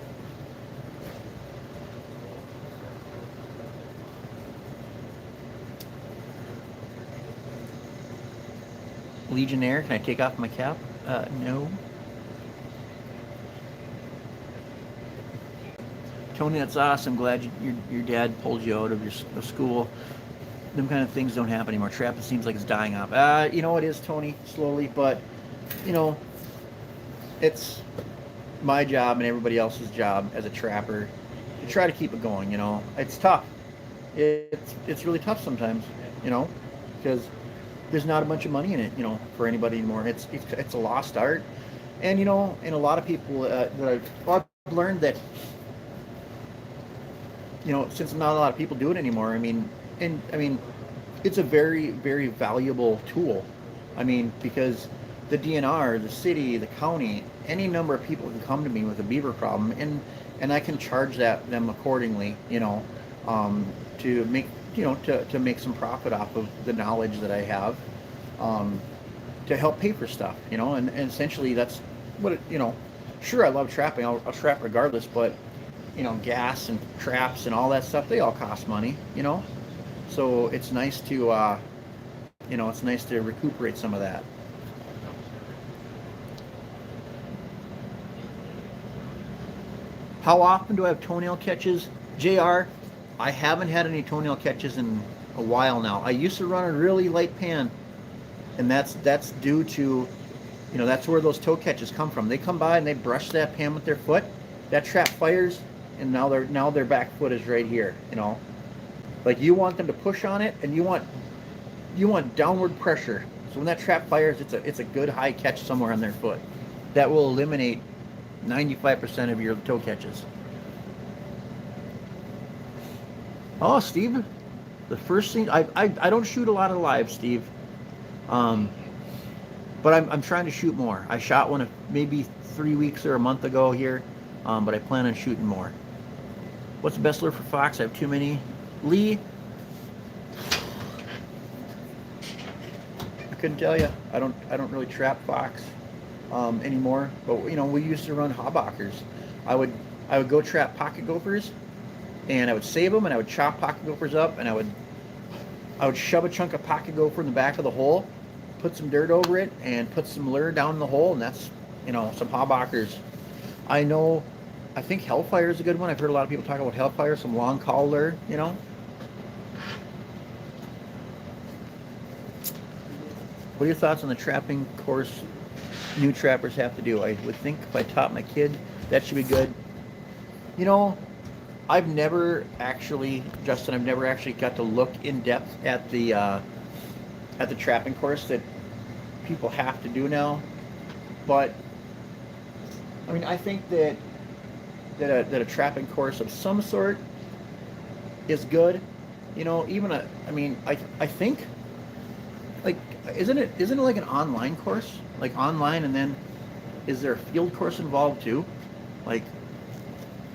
Legionnaire, can I take off my cap? No. Tony, that's awesome. Glad your dad pulled you out of your school. Them kind of things don't happen anymore. Trapping seems like it's dying off. You know, it is, Tony, slowly, but, you know, it's my job and everybody else's job as a trapper to try to keep it going. You know, it's tough. It's really tough sometimes, you know, because there's not a bunch of money in it, you know, for anybody anymore. It's a lost art, and, you know, and a lot of people that I've learned that, you know, since not a lot of people do it anymore. I mean, it's a very, very valuable tool. I mean, because the DNR, the city, the county, any number of people can come to me with a beaver problem, and I can charge them accordingly, you know, to make, you know, to make some profit off of the knowledge that I have, to help pay for stuff, you know, and essentially that's what it, you know. Sure, I love trapping. I'll trap regardless, but, you know, gas and traps and all that stuff, they all cost money, you know. So it's nice to, you know, it's nice to recuperate some of that. How often do I have toenail catches? JR, I haven't had any toenail catches in a while now. I used to run a really light pan, and that's due to, you know, that's where those toe catches come from. They come by and they brush that pan with their foot. That trap fires, and now their back foot is right here, you know. Like, you want them to push on it, and you want downward pressure. So when that trap fires, it's a good high catch somewhere on their foot. That will eliminate 95% of your toe catches. Oh, Steve, the first thing, I don't shoot a lot of live, Steve. But I'm trying to shoot more. I shot one maybe 3 weeks or a month ago here, but I plan on shooting more. What's the best lure for fox? I have too many. Lee, I couldn't tell you. I don't really trap fox anymore. But you know, we used to run hawbuckers. I would go trap pocket gophers, and I would save them, and I would chop pocket gophers up, and I would shove a chunk of pocket gopher in the back of the hole, put some dirt over it, and put some lure down in the hole, and that's, you know, some hawbuckers. I think Hellfire is a good one. I've heard a lot of people talk about Hellfire, some long call lure, you know. What are your thoughts on the trapping course new trappers have to do? I would think if I taught my kid, that should be good. You know, I've never actually, Justin, I've never actually got to look in depth at the trapping course that people have to do now. But I mean, I think that a trapping course of some sort is good. You know, even I think, like, isn't it like an online course? Like online, and then is there a field course involved too? Like,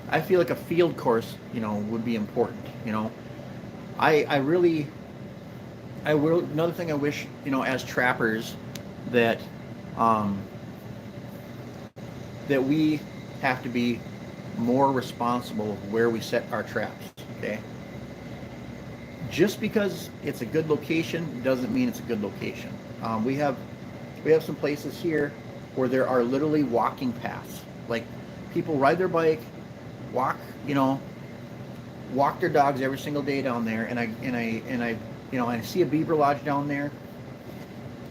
I feel like a field course, you know, would be important. You know, another thing I wish, you know, as trappers, that that we have to be more responsible of where we set our traps. Okay, just because it's a good location doesn't mean it's a good location. We have some places here where there are literally walking paths. Like, people ride their bike, walk their dogs every single day down there, and I you know, I see a beaver lodge down there,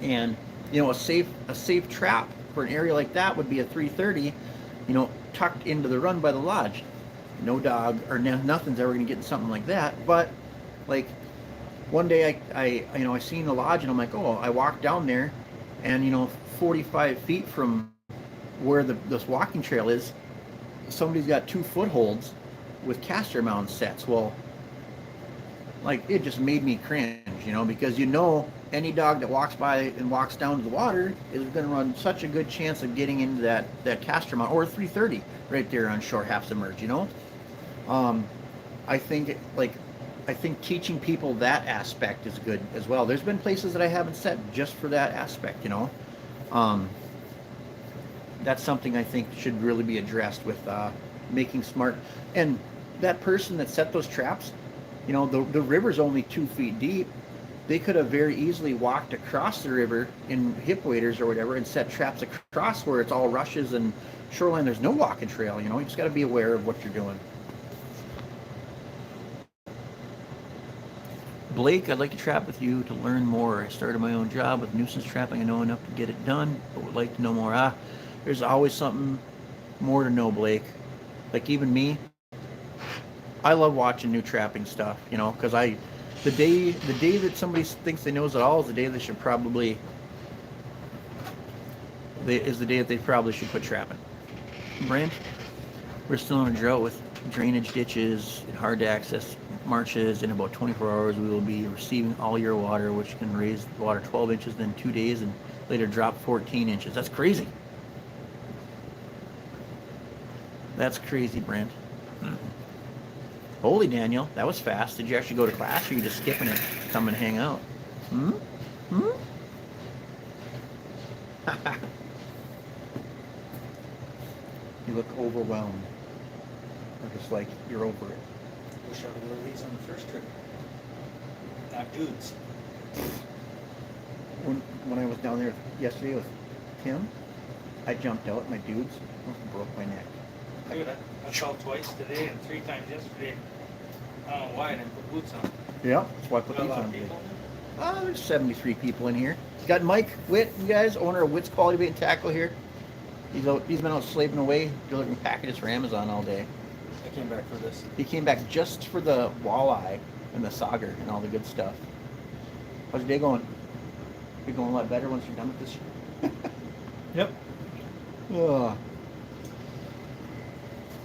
and you know, a safe trap for an area like that would be a 330, you know, tucked into the run by the lodge. No dog or nothing's ever going to get in something like that. But like, one day I seen the lodge, and I'm like, oh, I walked down there, and you know, 45 feet from where this walking trail is, somebody's got 2 footholds with caster mound sets. Well, like, it just made me cringe, you know, because you know, any dog that walks by and walks down to the water is going to run such a good chance of getting into that caster mount, or 330 right there on shore, half submerged, you know. I think teaching people that aspect is good as well. There's been places that I haven't set just for that aspect, you know. That's something I think should really be addressed with making smart. And that person that set those traps, you know, the river's only 2 feet deep. They could have very easily walked across the river in hip waders or whatever and set traps across where it's all rushes and shoreline. There's no walking trail, you know. You just got to be aware of what you're doing. Blake, I'd like to trap with you to learn more. I started my own job with nuisance trapping. I know enough to get it done, but would like to know more. There's always something more to know, Blake. Like, even me, I love watching new trapping stuff, you know, because the day that somebody thinks they knows it all is the day they should probably quit trapping. Brent, we're still in a drought with drainage ditches and hard to access marshes. In about 24 hours, we will be receiving all year water, which can raise the water 12 inches, then 2 days, and later drop 14 inches. That's crazy. That's crazy, Brent. Holy Daniel, that was fast. Did you actually go to class, or are you just skipping it, come and hang out? You look overwhelmed. Or just like you're over it. Wish I would have these on the first trip. Not dudes. When I was down there yesterday with Tim, I jumped out. My dudes almost broke my neck. Dude, I fell twice today and 3 times yesterday. I don't know why I didn't put boots on. Yeah, that's why I put Got a these lot on of today. people. There's 73 people in here. Got Mike Witt, you guys, owner of Witt's Quality Bait and Tackle here. He's been out slaving away, delivering packages for Amazon all day. I came back for this. He came back just for the walleye and the sauger and all the good stuff. How's your day going? You're going a lot better once you're done with this. Yep.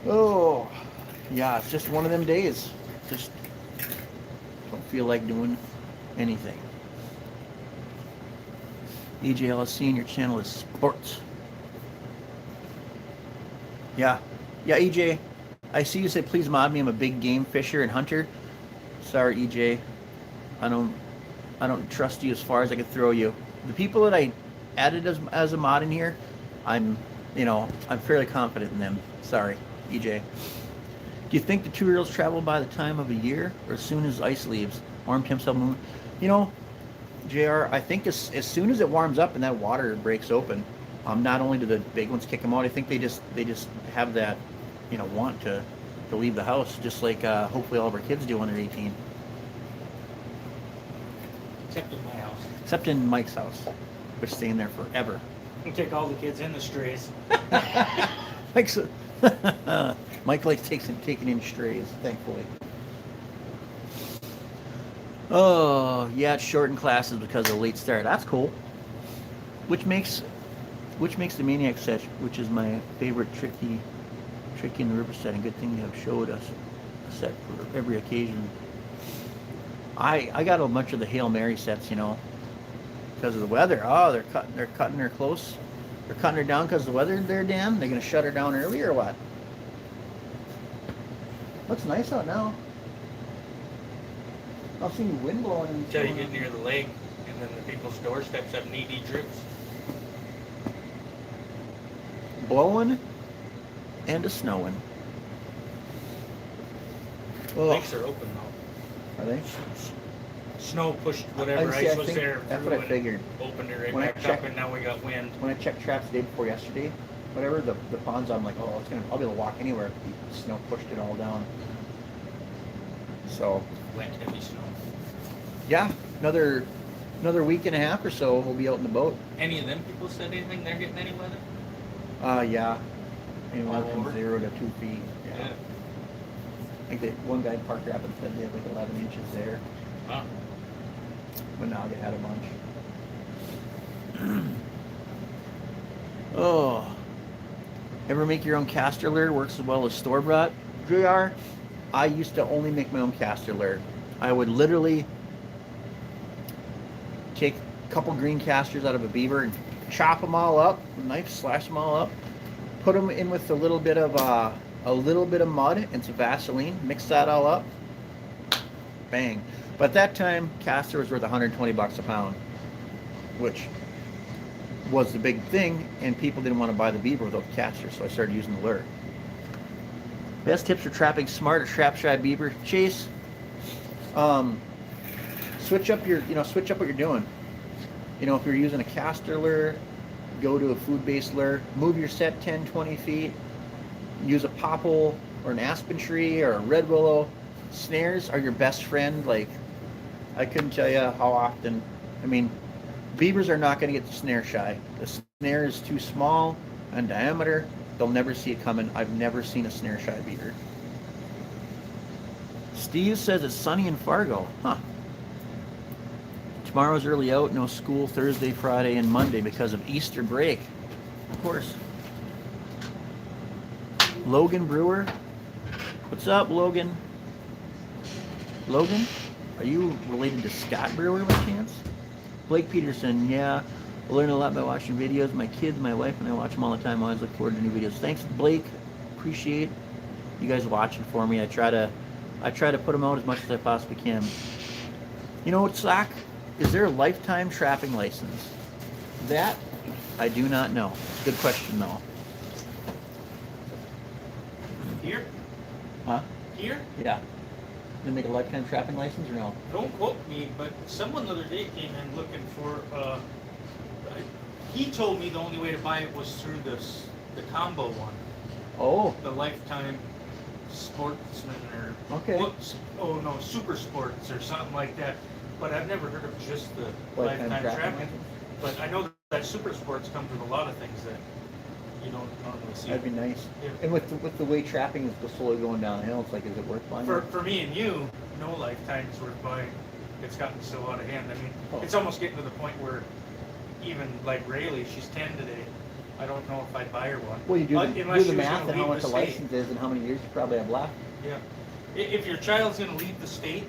Oh, yeah, it's just one of them days. Just don't feel like doing anything. EJ, all I see in your channel is sports. Yeah. Yeah, EJ, I see you say please mod me. I'm a big game fisher and hunter. Sorry, EJ. I don't trust you as far as I could throw you. The people that I added as a mod in here, I'm fairly confident in them. Sorry, EJ. Do you think the 2-year-olds travel by the time of a year or as soon as ice leaves? Warm temps help move. JR, I think as soon as it warms up and that water breaks open, not only do the big ones kick them out, I think they just have that, want to leave the house, just like hopefully all of our kids do when they're 18. Except in my house. Except in Mike's house. They're staying there forever. You take all the kids in the strays. Mike likes taking in strays, thankfully. Oh, yeah, it's shortened classes because of late start. That's cool. Which makes the MaNiaC set, which is my favorite tricky in the river setting. Good thing you have showed us a set for every occasion. I got a bunch of the Hail Mary sets, because of the weather. Oh, they're cutting her close. They're cutting her down because of the weather there, Dan. They're gonna shut her down early or what? Looks nice out now. I've seen wind blowing. Until you get near the lake, and then the people's doorsteps have knee-deep drips. Blowing and a snowing. Lakes are open though. Are they? Snow pushed whatever ice was there. That's what I figured. Opened it right back up, and now we got wind. When I checked traps the day before yesterday, whatever the ponds, I'm like, oh, I'll be able to walk anywhere. The snow pushed it all down. So. Wet, heavy snow. Yeah, another week and a half or so, we'll be out in the boat. Any of them people said anything? They're getting any weather? Yeah. Anywhere All from over? 0 to 2 feet. Yeah. I think one guy in Park Rapids said they have like 11 inches there. Huh. But now they had a bunch. Oh. Ever make your own caster lure? Works as well as store-bought? JR, I used to only make my own caster lure. I would literally take a couple green casters out of a beaver and chop them all up, knife slash them all up, put them in with a little bit of mud and some Vaseline, mix that all up, bang. But at that time, caster was worth 120 bucks a pound, which was the big thing, and people didn't want to buy the beaver without the caster, so I started using the lure. Best tips for trapping smart or trap shy beaver? Chase, switch up what you're doing. If you're using a caster lure, go to a food-based lure, move your set 10, 20 feet, use a popple or an aspen tree or a red willow. Snares are your best friend. Like, I couldn't tell you how often. Beavers are not going to get the snare shy. The snare is too small in diameter. They'll never see it coming. I've never seen a snare shy beaver. Steve says it's sunny in Fargo. Huh. Tomorrow's early out. No school Thursday, Friday, and Monday because of Easter break. Of course. Logan Brewer. What's up, Logan? Logan? Are you related to Scott Brewer by chance? Blake Peterson, yeah. I learn a lot by watching videos. My kids, my wife, and I watch them all the time. I always look forward to new videos. Thanks, Blake. Appreciate you guys watching for me. I try to put them out as much as I possibly can. You know what, Sock? Is there a lifetime trapping license? That I do not know. Good question, though. Here? Huh? Here? Yeah. They make a lifetime trapping license or no? Don't quote me, but someone the other day came in looking for, he told me the only way to buy it was through the combo one. Oh. The lifetime sportsman or, Okay. whoops, oh no, super sports or something like that. But I've never heard of just the lifetime trapping. license? But I know that super sports comes with a lot of things that you don't normally see. That'd be nice. Yeah. And with the way trapping is slowly going downhill, it's like, is it worth buying? For me and you, no lifetime's worth buying. It's gotten so out of hand. Oh. It's almost getting to the point where even like Rayleigh, she's 10 today. I don't know if I'd buy her one. Well, you do Unless the she was math gonna and how leave much the the state. license is and how many years you probably have left. Yeah. If your child's going to leave the state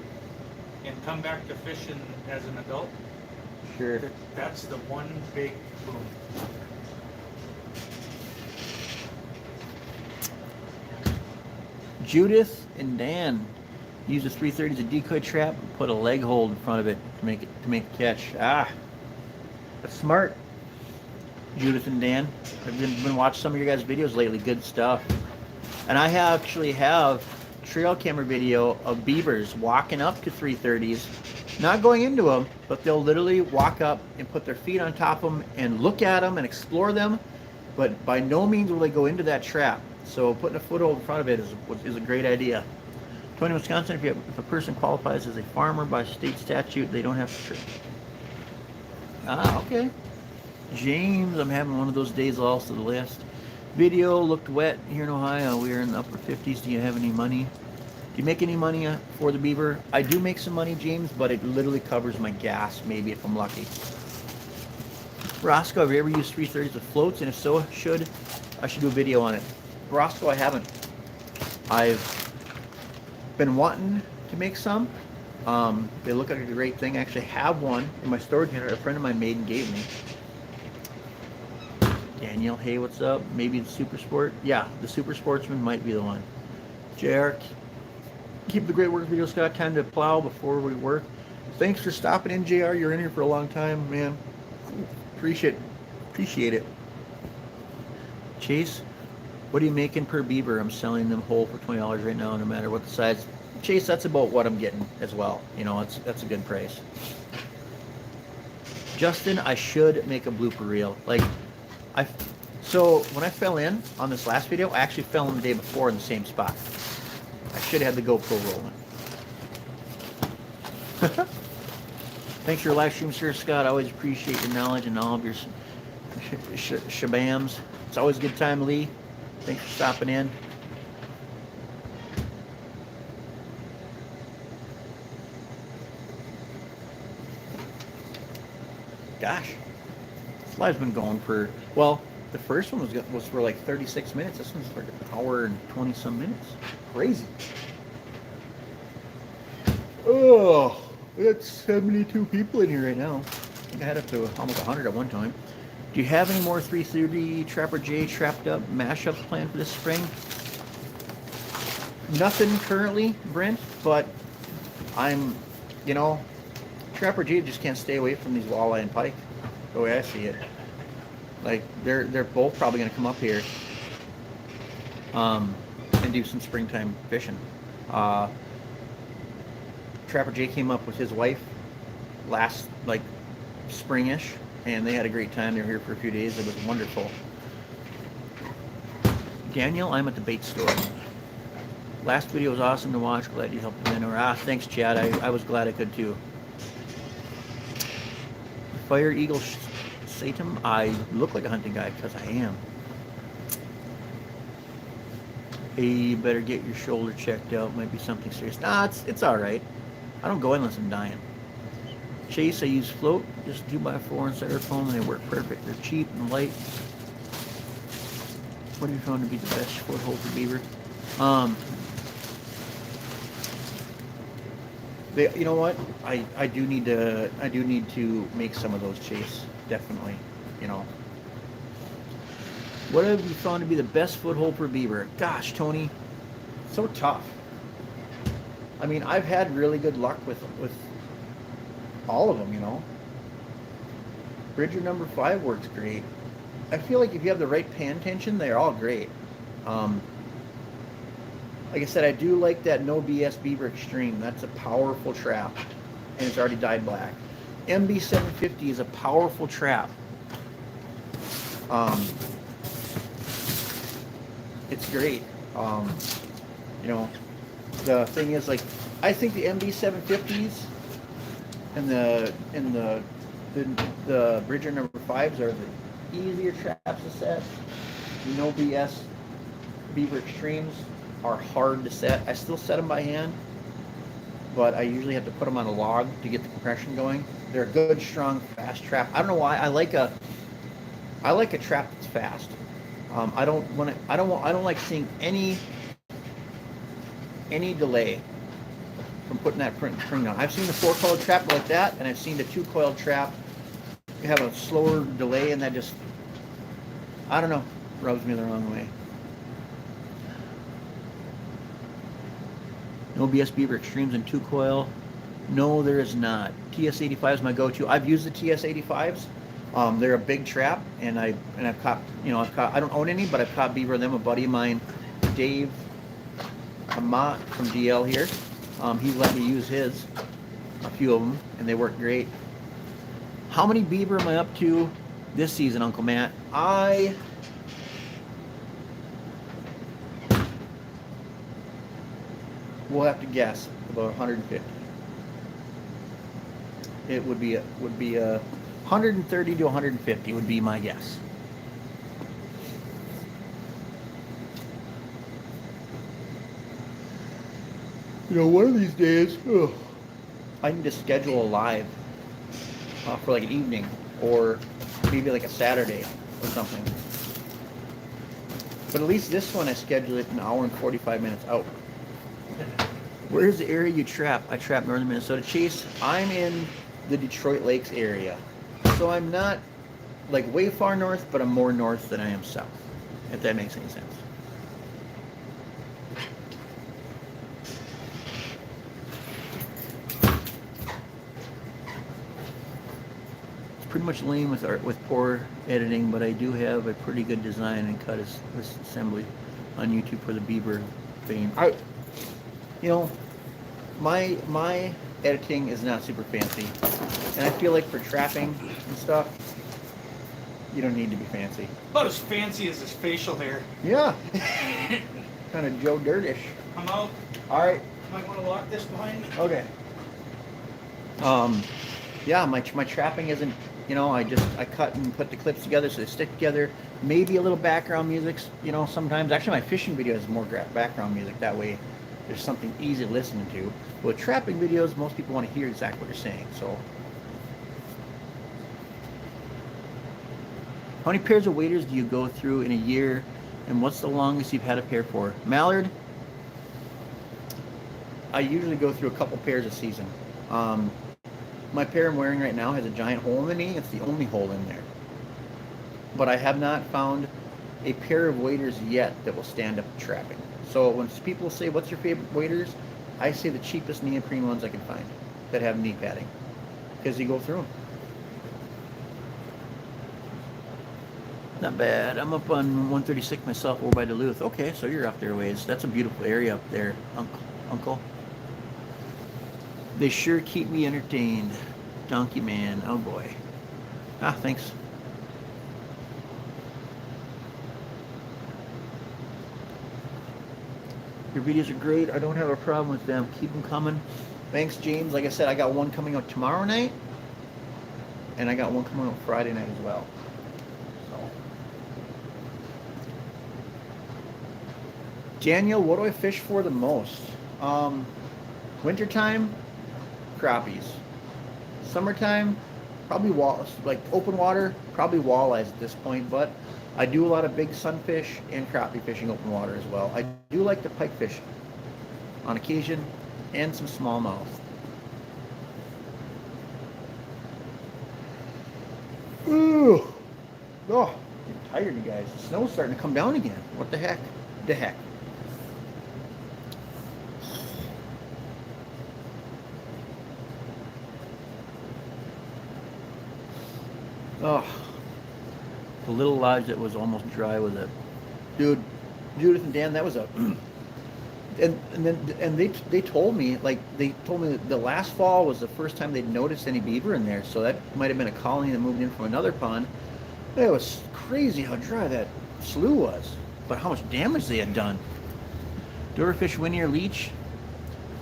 and come back to fishing as an adult, sure. That's the one big boom. Judith and Dan use the 330 as a decoy trap and put a leg hold in front of it to make a catch. Ah, that's smart. Judith and Dan, I've been watching some of your guys' videos lately. Good stuff. And I actually have trail camera video of beavers walking up to 330s, not going into them, but they'll literally walk up and put their feet on top of them and look at them and explore them, but by no means will they go into that trap. So putting a foothold in front of it is a great idea. Tony, Wisconsin, if a person qualifies as a farmer by state statute, they don't have to trip. Ah, okay. James, I'm having one of those days also. The last video looked wet here in Ohio. We are in the upper 50s. Do you have any money? Do you make any money for the Beaver? I do make some money, James, but it literally covers my gas, maybe if I'm lucky. Roscoe, have you ever used 330s with floats? And if so, I should do a video on it. Roscoe, I haven't. I've been wanting to make some. They look like a great thing. I actually have one in my storage unit. A friend of mine made and gave me. Daniel, hey, what's up? Maybe the Super Sport? Yeah, the Super Sportsman might be the one. JR, keep the great work video, Scott. Time to plow before we work. Thanks for stopping in, JR. You're in here for a long time, man. Appreciate it. Chase, what are you making per beaver? I'm selling them whole for $20 right now, no matter what the size. Chase, that's about what I'm getting as well. You know, that's a good price. Justin, I should make a blooper reel. So when I fell in on this last video, I actually fell in the day before in the same spot. I should have had the GoPro rolling. Thanks for your live stream, Sir Scott. I always appreciate your knowledge and all of your shabams. It's always a good time, Lee. Thanks for stopping in. Gosh, this live's been going for, well, the first one was for like 36 minutes. This one's like an hour and 20 some minutes. Crazy. Oh, we got 72 people in here right now. I think I had up to almost 100 at one time. Do you have any more 330 Trapper J trapped up mashups planned for this spring? Nothing currently, Brent, but Trapper J just can't stay away from these walleye and pike, the way I see it. Like, they're both probably going to come up here and do some springtime fishing. Trapper J came up with his wife last, springish, and they had a great time. They were here for a few days. It was wonderful. Daniel, I'm at the bait store. Last video was awesome to watch. Glad you helped me in. Thanks, Chad. I was glad I could too. Fire Eagle Satan, I look like a hunting guy because I am. Hey, you better get your shoulder checked out. Might be something serious. Nah, it's all right. I don't go unless I'm dying. Chase, I use float, just 2x4 and styrofoam, and they work perfect. They're cheap and light. What are you found to be the best foothold for beaver? You know what? I do need to make some of those, Chase. Definitely. What have you found to be the best foothold for beaver? Gosh, Tony, so tough. I mean, I've had really good luck with all of them. Bridger number 5 works great. I feel like if you have the right pan tension, they're all great. Like I said, I do like that No BS Beaver Extreme. That's a powerful trap, and it's already dyed black. MB 750 is a powerful trap. It's great. The thing is, I think the MB 750s and the Bridger number 5s are the easier traps to set. The No BS Beaver Extremes are hard to set. I still set them by hand, but I usually have to put them on a log to get the compression going. They're a good, strong, fast trap. I don't know why. I like a trap that's fast. I don't like seeing any delay from putting that spring down. I've seen the 4-coiled trap like that, and I've seen the 2-coiled trap have a slower delay, and that just, I don't know, rubs me the wrong way. No BS Beaver Extremes and 2-coil. No, there is not. TS85 is my go-to. I've used the TS85s. They're a big trap, and I've caught, I don't own any, but I've caught beaver them. A buddy of mine, Dave Amat from DL here, he's let me use his, a few of them, and they work great. How many beaver am I up to this season, Uncle Matt? I will have to guess about 150. It would be 130 to 150 would be my guess. One of these days, I need to schedule a live for like an evening, or maybe like a Saturday or something. But at least this one I scheduled it an hour and 45 minutes out. Where's the area you trap? I trap northern Minnesota. Chase, I'm in the Detroit Lakes area. So I'm not like way far north, but I'm more north than I am south, if that makes any sense. It's pretty much lame with poor editing, but I do have a pretty good design and cut this assembly on YouTube for the Beaver vein. My editing is not super fancy, and I feel like for trapping and stuff, you don't need to be fancy. About as fancy as his facial hair. Yeah. Kind of Joe Dirtish. I'm out. All right. Might want to lock this behind me. Okay. Yeah, my trapping isn't, I cut and put the clips together so they stick together. Maybe a little background music, sometimes. Actually, my fishing video has more background music. That way there's something easy to listen to. With trapping videos, most people want to hear exactly what you're saying. So, how many pairs of waders do you go through in a year, and what's the longest you've had a pair for? Mallard, I usually go through a couple pairs a season. My pair I'm wearing right now has a giant hole in the knee. It's the only hole in there. But I have not found a pair of waders yet that will stand up to trapping. So when people say, what's your favorite waders? I say the cheapest neoprene ones I can find that have knee padding, because you go through them. Not bad. I'm up on 136 myself, over by Duluth. Okay, so you're up there ways. That's a beautiful area up there, Uncle. They sure keep me entertained. Donkey Man. Oh boy. Thanks. Your videos are great. I don't have a problem with them. Keep them coming. Thanks, James. Like I said, I got one coming out tomorrow night, and I got one coming out Friday night as well. So, Daniel, what do I fish for the most? Wintertime, crappies. Summertime, probably like open water, probably walleyes at this point, but I do a lot of big sunfish and crappie fishing open water as well. I do like to pike fish on occasion, and some smallmouth. Ooh. Oh, I'm tired, you guys. The snow's starting to come down again. What the heck? The heck? Oh, the little lodge that was almost dry with it. Dude, Judith and Dan, that was a... And they told me that the last fall was the first time they'd noticed any beaver in there, so that might have been a colony that moved in from another pond. It was crazy how dry that slough was, but how much damage they had done. Do you ever fish Winnie or leech?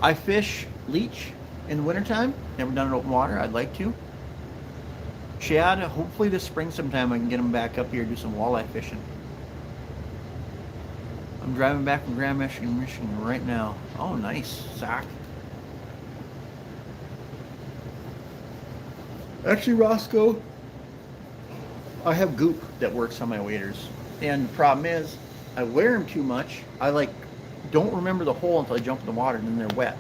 I fish leech in the wintertime. Never done it open water. I'd like to. Chad, hopefully this spring sometime I can get them back up here and do some walleye fishing. I'm driving back from Grand Michigan right now. Oh, nice. Zach. Actually, Roscoe, I have goop that works on my waders. And the problem is, I wear them too much. I don't remember the hole until I jump in the water, and then they're wet.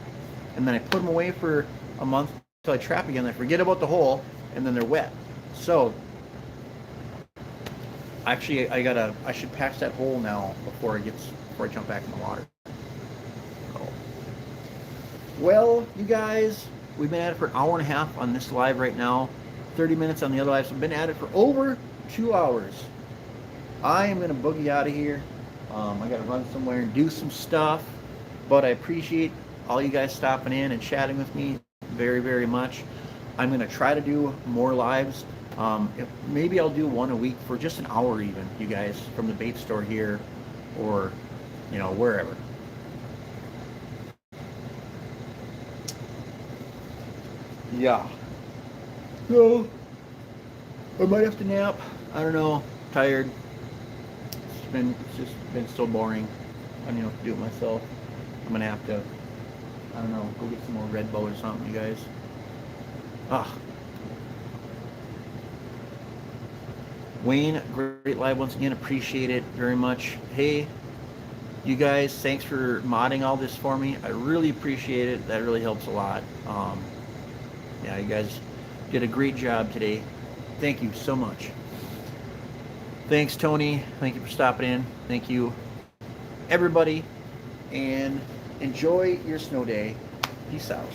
And then I put them away for a month until I trap again. I forget about the hole, and then they're wet. So, actually, I should patch that hole now before I jump back in the water. So, well, you guys, we've been at it for an hour and a half on this live right now. 30 minutes on the other live. So we've been at it for over 2 hours. I am going to boogie out of here. I got to run somewhere and do some stuff. But I appreciate all you guys stopping in and chatting with me very, very much. I'm going to try to do more lives. Maybe I'll do one a week for just an hour even, you guys, from the bait store here or, wherever. Yeah. So, I might have to nap. I don't know. Tired. It's just been so boring. I don't know what to do it myself. I'm going to have to, I don't know, go get some more Red Bull or something, you guys. Wayne, great live once again. Appreciate it very much. Hey, you guys, thanks for modding all this for me. I really appreciate it. That really helps a lot. Yeah, you guys did a great job today. Thank you so much. Thanks, Tony. Thank you for stopping in. Thank you, everybody. And enjoy your snow day. Peace out.